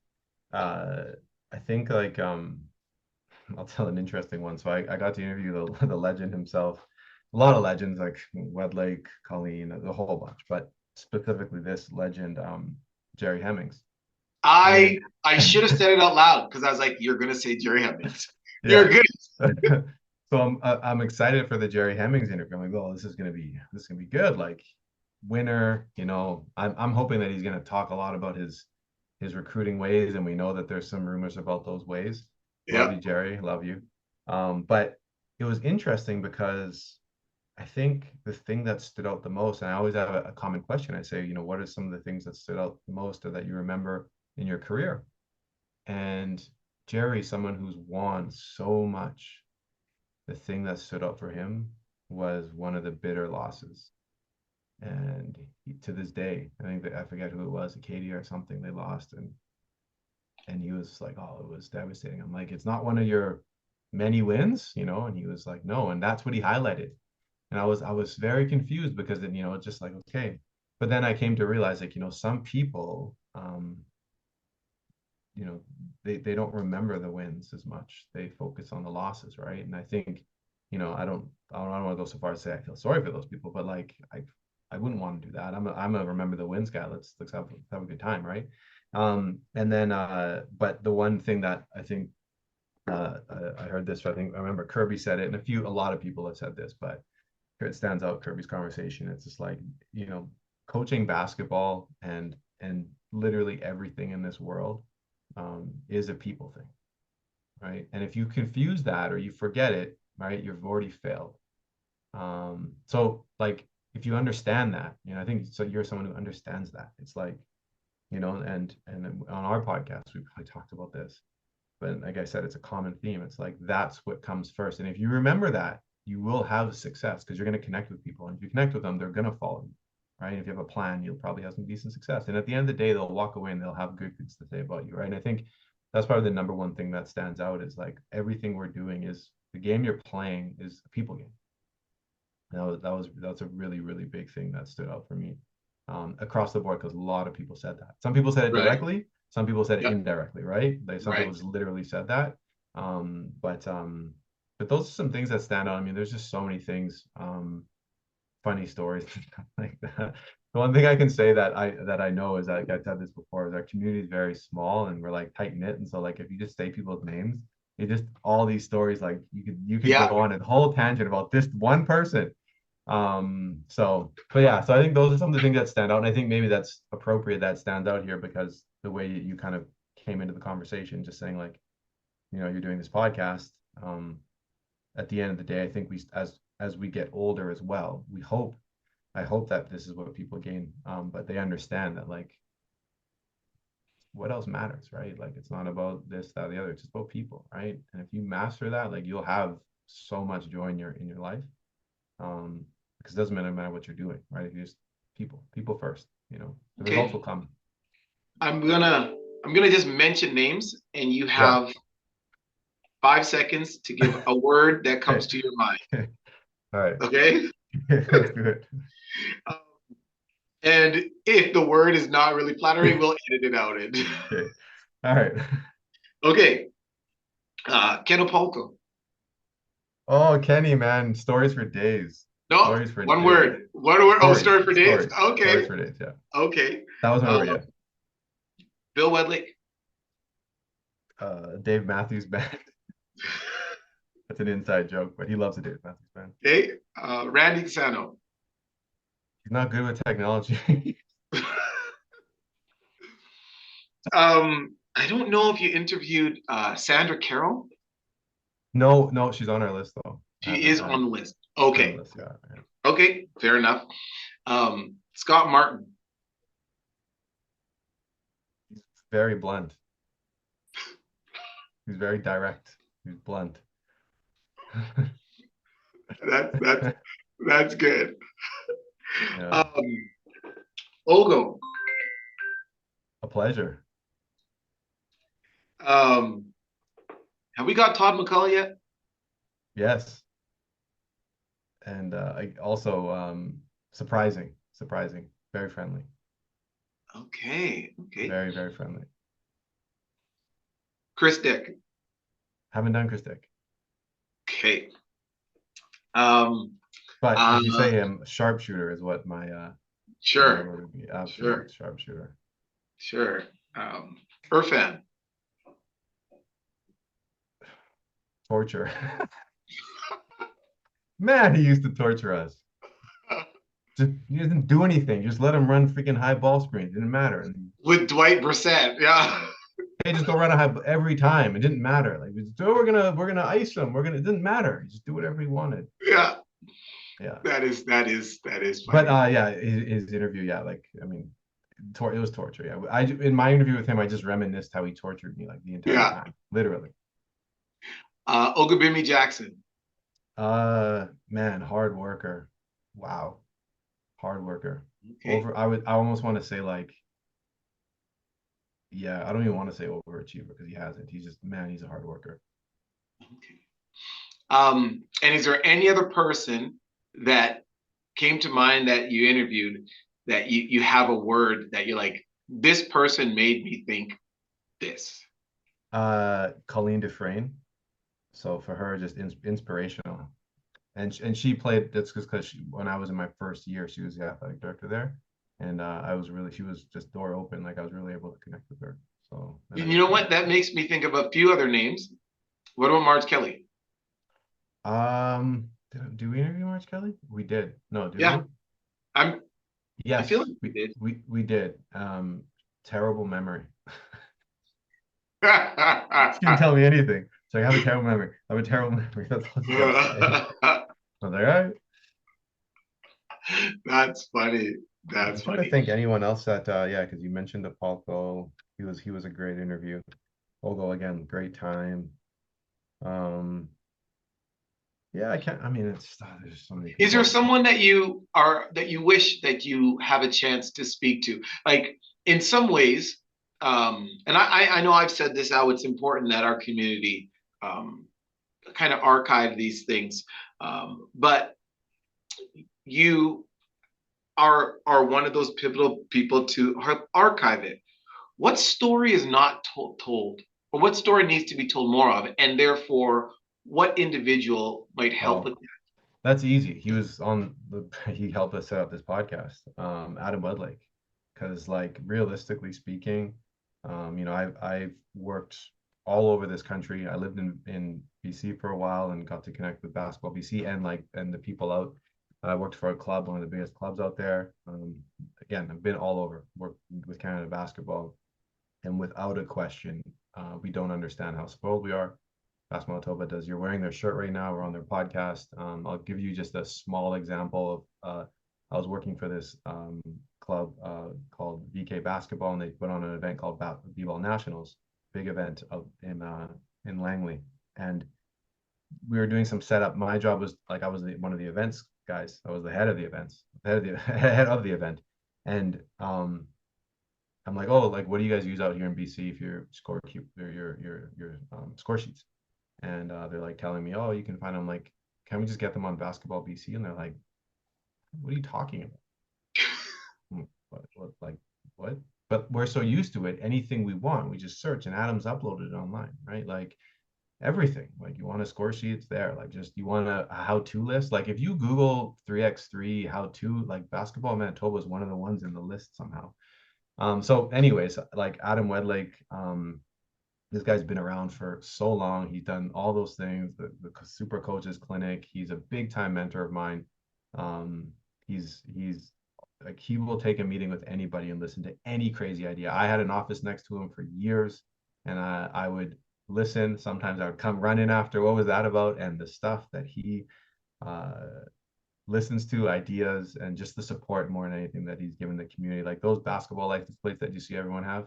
Uh, I think like I'll tell an interesting one. So I got to interview the legend himself. A lot of legends like Wedlake, Colleen, a whole bunch, but specifically this legend, Jerry Hemmings. And I should have said it out loud because I was like, you're gonna say Jerry Hemmings. You're yeah. good. So I'm excited for the Jerry Hemmings interview. I'm like, oh, this is gonna be good. Like winner, I'm hoping that he's gonna talk a lot about his recruiting ways, and we know that there's some rumors about those ways. Love Yeah. you, Jerry. Love you. But it was interesting because I think the thing that stood out the most, and I always have a common question. I say, what are some of the things that stood out the most or that you remember in your career? And Jerry, someone who's won so much, the thing that stood out for him was one of the bitter losses. And to this day, I think that I forget who it was, Acadia or something, they lost, and he was like, "Oh, it was devastating." I'm like, "It's not one of your many wins, you know?" And he was like, "No," and that's what he highlighted. And I was very confused because then, it's just like, okay. But then I came to realize, like, some people, they don't remember the wins as much. They focus on the losses, right? And I think, I don't want to go so far as say I feel sorry for those people, but like I wouldn't want to do that. I'm a remember the wins guy. Let's have a good time, right? And then but the one thing that I think I heard this, I think I remember Kirby said it, and a lot of people have said this, but it stands out, Kirby's conversation. It's just like, coaching basketball and literally everything in this world is a people thing, right? And if you confuse that or you forget it, right, you've already failed. So like if you understand that, I think so you're someone who understands that. It's like, and on our podcast, we probably talked about this, but like I said, it's a common theme. It's like that's what comes first. And if you remember that, you will have success because you're going to connect with people. And if you connect with them, they're going to follow you, right? And if you have a plan, you'll probably have some decent success. And at the end of the day, they'll walk away and they'll have good things to say about you, right? And I think that's probably the number one thing that stands out is like everything we're doing is the game you're playing is a people game. That's a really, really big thing that stood out for me across the board because a lot of people said that. Some people said it Right. directly, some people said it Yep. indirectly, right? Some Right. people literally said that. But those are some things that stand out. I mean, there's just so many things, funny stories and stuff like that. The one thing I can say that I know is that like I've said this before, is our community is very small and we're like tight knit. And so like if you just say people's names, it just all these stories, like you could Yeah. go on a whole tangent about this one person. But yeah, so I think those are some of the things that stand out. And I think maybe that's appropriate that stands out here because the way you kind of came into the conversation, just saying like, you're doing this podcast. At the end of the day, I think as we get older as well, I hope that this is what people gain. But they understand that like what else matters, right? Like it's not about this, that, or the other. It's just about people, right? And if you master that, like you'll have so much joy in your life. Because it doesn't matter what you're doing, right? If you just people first, the results will come. I'm gonna just mention names, and you have 5 seconds to give a word that comes to your mind. All right. Okay. Good. And if the word is not really flattering, we'll edit it out. Okay. All right. Okay. Kenopolko. Oh, Kenny, man, stories for days. No, Stories for one days. word. One word. Oh, story for days. Okay. Stories for days. Yeah. Okay. That was my word. Yeah. Bill Wedlick. Dave Matthews Band. That's an inside joke, but he loves the Dave Matthews Band. Okay. Randy Sano. He's not good with technology. I don't know if you interviewed Sandra Carroll. No, she's on our list though. She is on the list. Okay. List, yeah. Okay, fair enough. Scott Martin. He's very blunt. He's very direct. He's blunt. That's good. Yeah. Ogo. A pleasure. Have we got Todd McCullough yet? Yes. And also surprising, very friendly. Okay. Very, very friendly. Chris Dick. Haven't done Chris Dick. Okay. But if you say him, sharpshooter is what my sure. My would be. Absolute sharpshooter. Sure. Irfan. Torture. Man, he used to torture us. He didn't do anything. Just let him run freaking high ball screens. It didn't matter. With Dwight Brissett, yeah. They just go run a high every time. It didn't matter. Like we're gonna ice him. It didn't matter. Just do whatever he wanted. Yeah. Yeah. That is funny. But yeah, his interview, yeah, like I mean, it was torture. Yeah, in my interview with him, I just reminisced how he tortured me like the entire time, literally. Ogabimi Jackson. Man, hard worker. Wow, hard worker. Okay. I almost want to say like, yeah, I don't even want to say overachiever because he hasn't. He's just, man, he's a hard worker. Okay. And is there any other person that came to mind that you interviewed that you have a word that you're like, this person made me think this? Colleen Dufresne. So for her, just inspirational. And she played. That's just because when I was in my first year, she was the athletic director there, and she was just door open. Like I was really able to connect with her. So then I You got know to what? That makes me think of a few other names. What about Marge Kelly? do we interview March Kelly? We did. No, did we? Yeah, I'm. I feel Yes, like we did. we did. Terrible memory. She didn't tell me anything. So I have a terrible memory. I have a terrible memory. That's all she kept saying. I was like, all right. That's funny. I'm That's trying to funny. think anyone else that yeah, because you mentioned the Paul. He was a great interview. Ogo again, great time. Um, yeah, I can't. I mean, there's so many Is there people. someone that you wish that you have a chance to speak to? Like in some ways, and I know I've said this how it's important that our community um, kind of archive these things, but you are one of those pivotal people to archive it. What story is not told, or what story needs to be told more of, and therefore, what individual might help Oh, with that? that's easy. He was on the. He helped us set up this podcast. Adam Wedlake, because like realistically speaking, I've worked all over this country. I lived in BC for a while and got to connect with Basketball BC and the people out. I worked for a club, one of the biggest clubs out there. Again, I've been all over, worked with Canada basketball, and without a question, we don't understand how spoiled we are. Basketball Manitoba does. You're wearing their shirt right now. We're on their podcast. I'll give you just a small example of I was working for this club called VK Basketball, and they put on an event called B-Ball Nationals, big event in Langley, and we were doing some setup. My job was like I was one of the events guys. I was the head of the events, head of the event, and I'm like, oh, like what do you guys use out here in BC if you're score keep or your score sheets? And they're like telling me, oh, you can find them. Like, can we just get them on Basketball BC? And they're like, what are you talking about? Like what? But we're so used to it. Anything we want, we just search, and Adam's uploaded it online, right? Like everything. Like you want a score sheet, it's there. Like just you want a how-to list. Like if you Google 3x3 how-to, like Basketball Manitoba is one of the ones in the list somehow. So anyways, like Adam Wedlake, this guy's been around for so long. He's done all those things, the super coaches clinic. He's a big time mentor of mine. Um, he's like he will take a meeting with anybody and listen to any crazy idea. I had an office next to him for years, and I would listen. Sometimes I would come run in after, what was that about? And the stuff that he uh, listens to, ideas, and just the support more than anything that he's given the community. Like those basketball license plates that you see everyone have,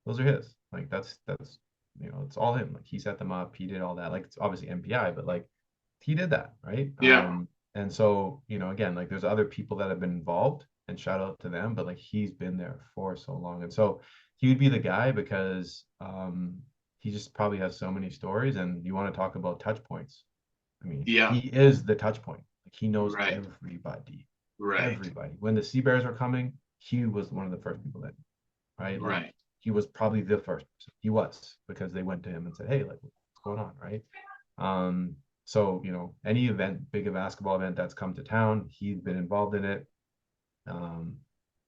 those are his. Like that's it's all him. Like he set them up, he did all that. Like it's obviously MPI, but like he did that, right? Yeah, And so, again, like there's other people that have been involved and shout out to them, but like he's been there for so long. And so he would be the guy because he just probably has so many stories. And you want to talk about touch points. I mean, yeah, he is the touch point. Like he knows right, everybody, right, everybody. When the Sea Bears were coming, he was one of the first people that, right? Like right. he was probably the first person. He was because they went to him and said, "Hey, like what's going on?" Right? So any event, big basketball event that's come to town, he's been involved in it.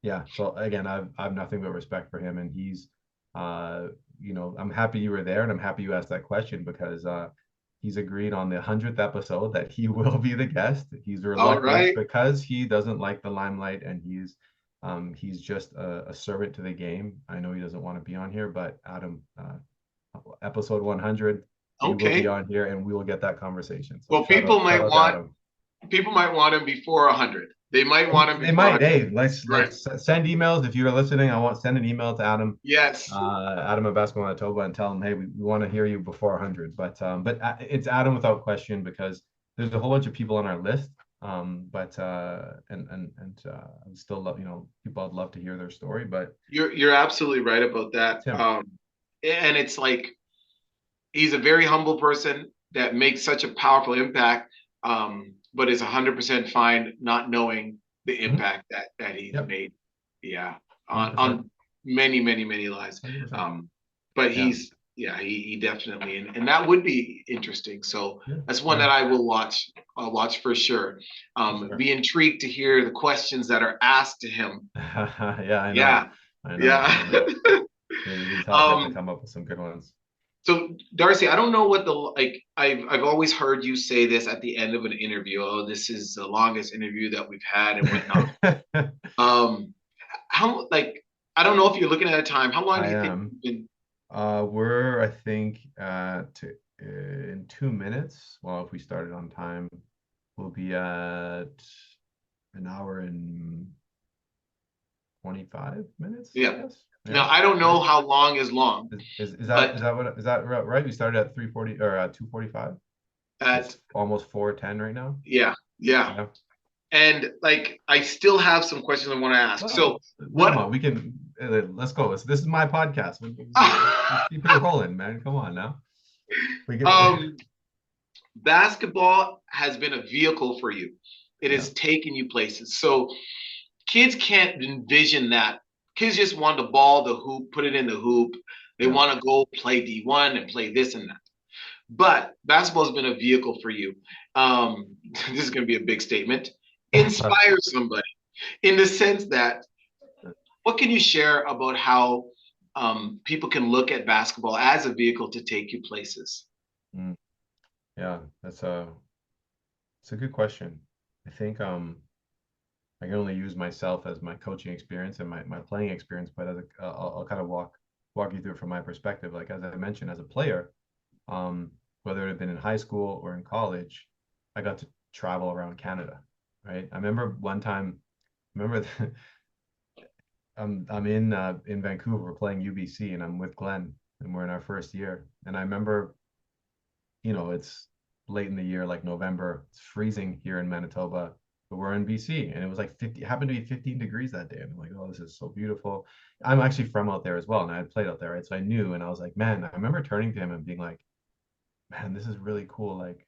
Yeah. So again, I've nothing but respect for him, and he's, I'm happy you were there, and I'm happy you asked that question because he's agreed on the 100th episode that he will be the guest. He's All reluctant right. because he doesn't like the limelight, and he's just a servant to the game. I know he doesn't want to be on here, but Adam, episode 100, you will be Okay. on here, and we will get that conversation. So Well, shout out to Adam. people might want him before 100. They might want him They before might. 100. Hey, Right. let's send emails if you're listening. I want send an email to Adam, Yes. Adam at Basketball Manitoba, and tell him, hey, we want to hear you before 100. But it's Adam without question because there's a whole bunch of people on our list. But I still love, people I'd love to hear their story, but You're absolutely right about that. Tim. And it's like he's a very humble person that makes such a powerful impact, but is 100% fine not knowing the impact that he's made. Yeah, on many, many, many lives. But he's he definitely, and that would be interesting. So that's one that I will watch. I'll watch for sure. Be intrigued to hear the questions that are asked to him. I know. Yeah. I know. He's helping to come up with some good ones. So Darcy, I don't know what I've always heard you say this at the end of an interview. Oh, this is the longest interview that we've had and whatnot. How I don't know if you're looking at a time. How long do you think you've been? We're I think in 2 minutes. Well, if we started on time, we'll be at an hour and 25 minutes. Yeah. Now I don't know how long is long. Is that right? We started at 3:40 or 2:45. It's almost 4:10 right now. Yeah. And I still have some questions I want to ask. So what we can let's go. This is my podcast. Let's keep it rolling, man. Come on now. Basketball has been a vehicle for you. It has taken you places. So kids can't envision that. Kids just want the ball, the hoop, put it in the hoop. They want to go play D1 and play this and that. But basketball has been a vehicle for you. This is going to be a big statement. Inspire somebody in the sense that, what can you share about how people can look at basketball as a vehicle to take you places? Yeah, it's a good question. I think I can only use myself as my coaching experience and my playing experience, but I'll kind of walk you through it from my perspective. Like, as I mentioned, as a player, whether it had been in high school or in college, I got to travel around Canada, right? I remember one time, I'm in Vancouver playing UBC, and I'm with Glenn, and we're in our first year. And I remember, it's late in the year, like November, it's freezing here in Manitoba, but we're in BC, and it was like 50, happened to be 15 degrees that day. And I'm like, oh, this is so beautiful. I'm actually from out there as well, and I had played out there, right? So I knew, and I was like, man, I remember turning to him and being like, man, this is really cool. Like,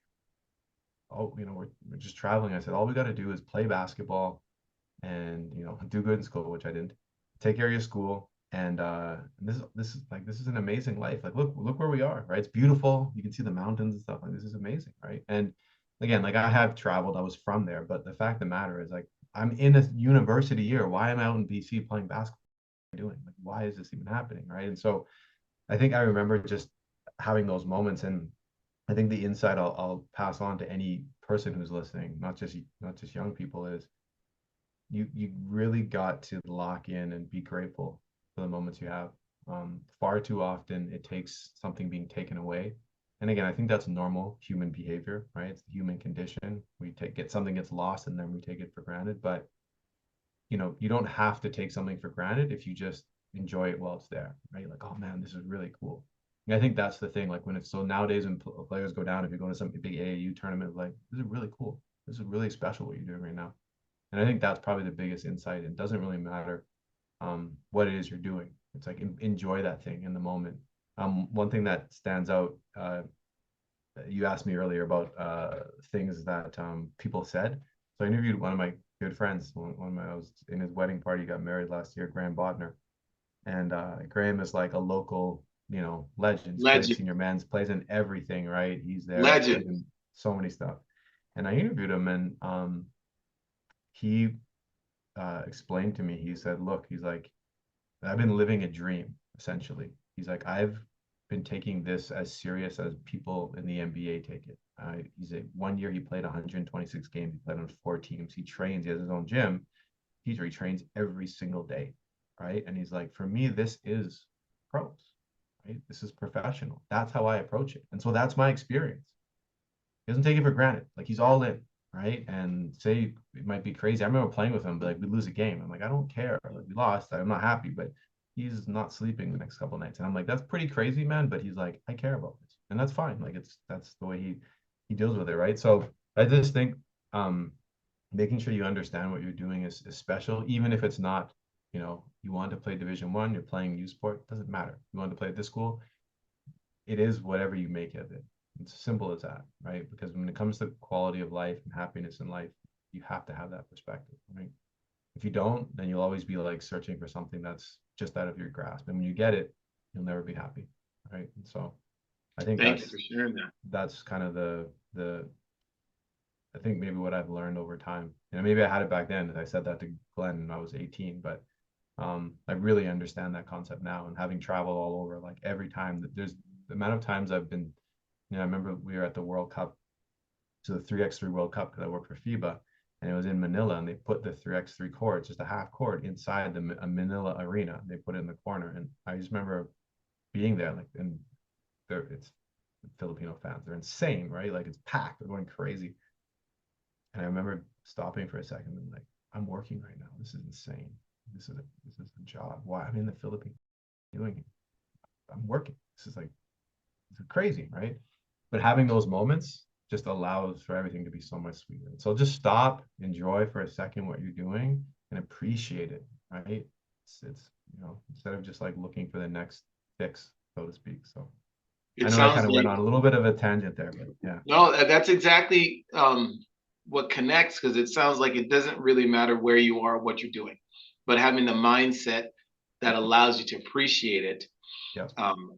oh, we're just traveling. I said, all we got to do is play basketball and, do good in school, which I didn't. Take care of your school. And this is an amazing life. Like, look where we are, right? It's beautiful. You can see the mountains and stuff. Like, this is amazing, right? And again, like, I have traveled. I was from there, but the fact of the matter is, like, I'm in a university year. Why am I out in BC playing basketball? What am I doing? Like, why is this even happening, right? And so, I think I remember just having those moments, and I think the insight I'll pass on to any person who's listening, not just young people, is you really got to lock in and be grateful for the moments you have. Far too often it takes something being taken away. And again, I think that's normal human behavior, right? It's the human condition. We get something gets lost and then we take it for granted. But you don't have to take something for granted if you just enjoy it while it's there, right? Like, oh man, this is really cool. And I think that's the thing. Like, when it's so nowadays when players go down, if you're going to some big AAU tournament, like, this is really cool. This is really special what you're doing right now. And I think that's probably the biggest insight. It doesn't really matter what it is you're doing. It's like, enjoy that thing in the moment. One thing that stands out, you asked me earlier about things that people said. So I interviewed one of my good friends. I was in his wedding party. He got married last year, Graham Bodner. And Graham is like a local, legend. Plays senior men's, plays in everything, right? He's there. Legend. In so many stuff. And I interviewed him, and he explained to me, he said, look, he's like, I've been living a dream, essentially. He's like, I've been taking this as serious as people in the NBA take it. He's 1 year he played 126 games. He played on 4 teams. He trains. He has his own gym. He trains every single day, right? And he's like, for me, this is pros, right? This is professional. That's how I approach it. And so that's my experience. He doesn't take it for granted. Like, he's all in, right? And say it might be crazy. I remember playing with him, but like, we lose a game. I'm like, I don't care. Like, we lost. I'm not happy, but he's not sleeping the next couple of nights. And I'm like, that's pretty crazy, man. But he's like, I care about this. And that's fine. Like, that's the way he deals with it, right? So I just think making sure you understand what you're doing is special, even if it's not, you want to play Division 1, you're playing U Sport, doesn't matter. You want to play at this school, it is whatever you make of it. It's simple as that, right? Because when it comes to quality of life and happiness in life, you have to have that perspective, right? If you don't, then you'll always be like searching for something that's just out of your grasp. And when you get it, you'll never be happy, right? And so I think Thank you for sharing that. That's kind of the I think maybe what I've learned over time. Maybe I had it back then. I said that to Glenn when I was 18, but I really understand that concept now. And having traveled all over, like every time that there's the amount of times I've been, I remember we were at the World Cup, so the 3x3 World Cup, because I work for FIBA, and it was in Manila, and they put the 3x3 court, just a half court, inside a Manila arena. They put it in the corner, and I just remember being there, like, and it's Filipino fans, they're insane, right? Like it's packed, they're going crazy. And I remember stopping for a second and like, I'm working right now. This is insane. This is a job. Why I'm in the Philippines doing it? I'm working. This is crazy, right? But having those moments just allows for everything to be so much sweeter. So just stop, enjoy for a second what you're doing, and appreciate it, right? It's instead of just like looking for the next fix, so to speak. So I know I kind of went on a little bit of a tangent there, but yeah. No, that's exactly what connects, because it sounds like it doesn't really matter where you are, what you're doing, but having the mindset that allows you to appreciate it,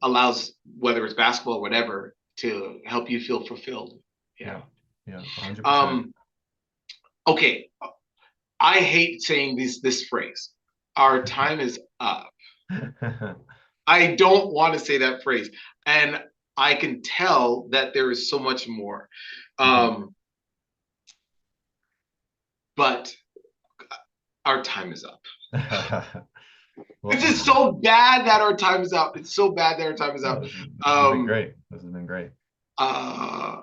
allows, whether it's basketball or whatever, to help you feel fulfilled. Yeah, 100%. Okay, I hate saying this phrase. Our time is up. I don't want to say that phrase, and I can tell that there is so much more. But our time is up. This is so bad that our time is up. It's so bad that our time is up. This has been great. This has been great. I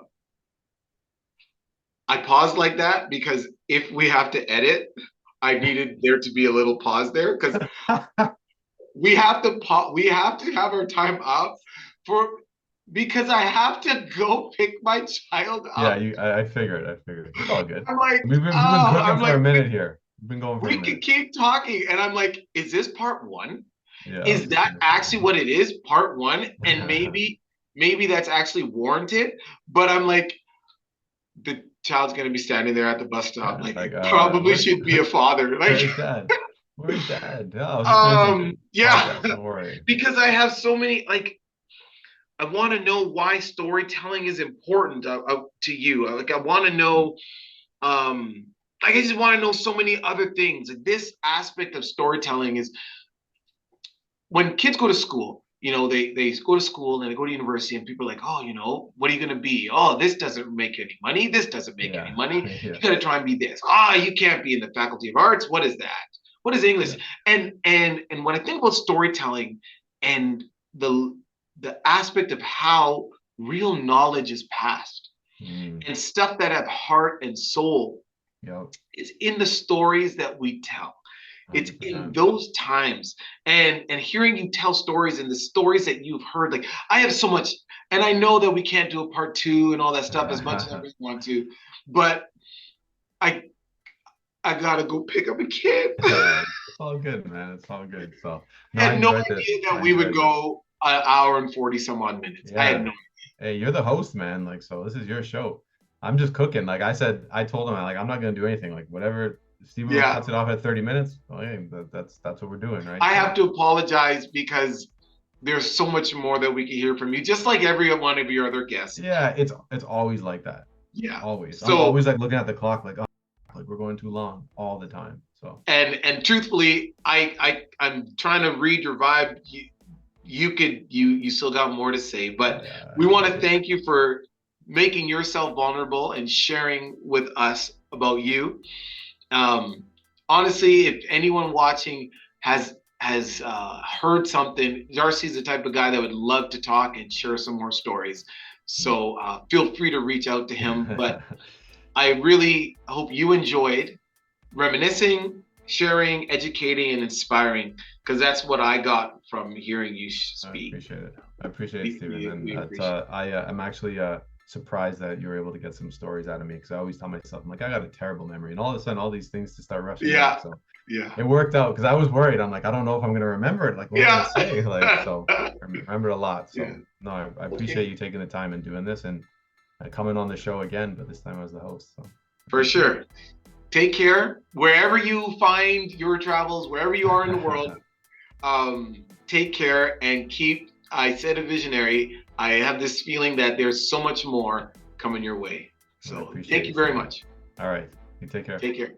paused like that because if we have to edit, I needed there to be a little pause there, because we have to have our time up because I have to go pick my child up. Yeah, I figured. It's all good. I'm like, we've been cooking for a minute here. We've been going for a minute. We could keep talking, and I'm like, is this part one? Yeah, is that actually what it is, part one? And maybe that's actually warranted. But I'm like, the child's gonna be standing there at the bus stop, probably should be a father. Like, where's dad? Yeah, don't worry. Because I have so many, like, I want to know why storytelling is important to you. Like, I want to know, I just want to know so many other things. Like, this aspect of storytelling is when kids go to school, they go to school and they go to university, and people are like, oh, what are you going to be? Oh, this doesn't make any money. This doesn't make any money. You got to try and be this. You can't be in the Faculty of Arts. What is that? What is English? And when I think about storytelling and the aspect of how real knowledge is passed and stuff that have heart and soul, is in the stories that we tell. 100%. It's in those times, and hearing you tell stories and the stories that you've heard. Like, I have so much, and I know that we can't do a part 2 and all that stuff as much as I want to, but I gotta go pick up a kid. It's all good, man. It's all good. So I had no idea that we would go an hour and 40 some odd minutes. I had no idea. Hey, you're the host, man. Like, so this is your show. I'm just cooking. Like I said, I told him, I'm not gonna do anything. Like, whatever Stephen cuts it off at 30 minutes. Well, hey, that's what we're doing, right? I have to apologize because there's so much more that we can hear from you, just like every one of your other guests. Yeah, it's always like that. Yeah, always. So, I'm always like looking at the clock, like we're going too long all the time. So and truthfully, I'm trying to read your vibe. You still got more to say, but we want to thank you for making yourself vulnerable and sharing with us about you. Honestly, if anyone watching has heard something, Darcy's the type of guy that would love to talk and share some more stories. So feel free to reach out to him. But I really hope you enjoyed reminiscing, sharing, educating, and inspiring, because that's what I got from hearing you speak. I appreciate it, Stephen. I'm actually surprised that you were able to get some stories out of me, because I always tell myself, I'm like, I got a terrible memory, and all of a sudden all these things to start rushing back. So it worked out, because I was worried. I'm like, I don't know if I'm going to remember it. Like, what am I going to say? Like, so I remember a lot. So no, I appreciate you taking the time and doing this, and coming on the show again, but this time as the host. So for sure. Take care wherever you find your travels, wherever you are in the world. Take care and keep. I said a visionary. I have this feeling that there's so much more coming your way. So thank you very much. All right. You take care. Take care.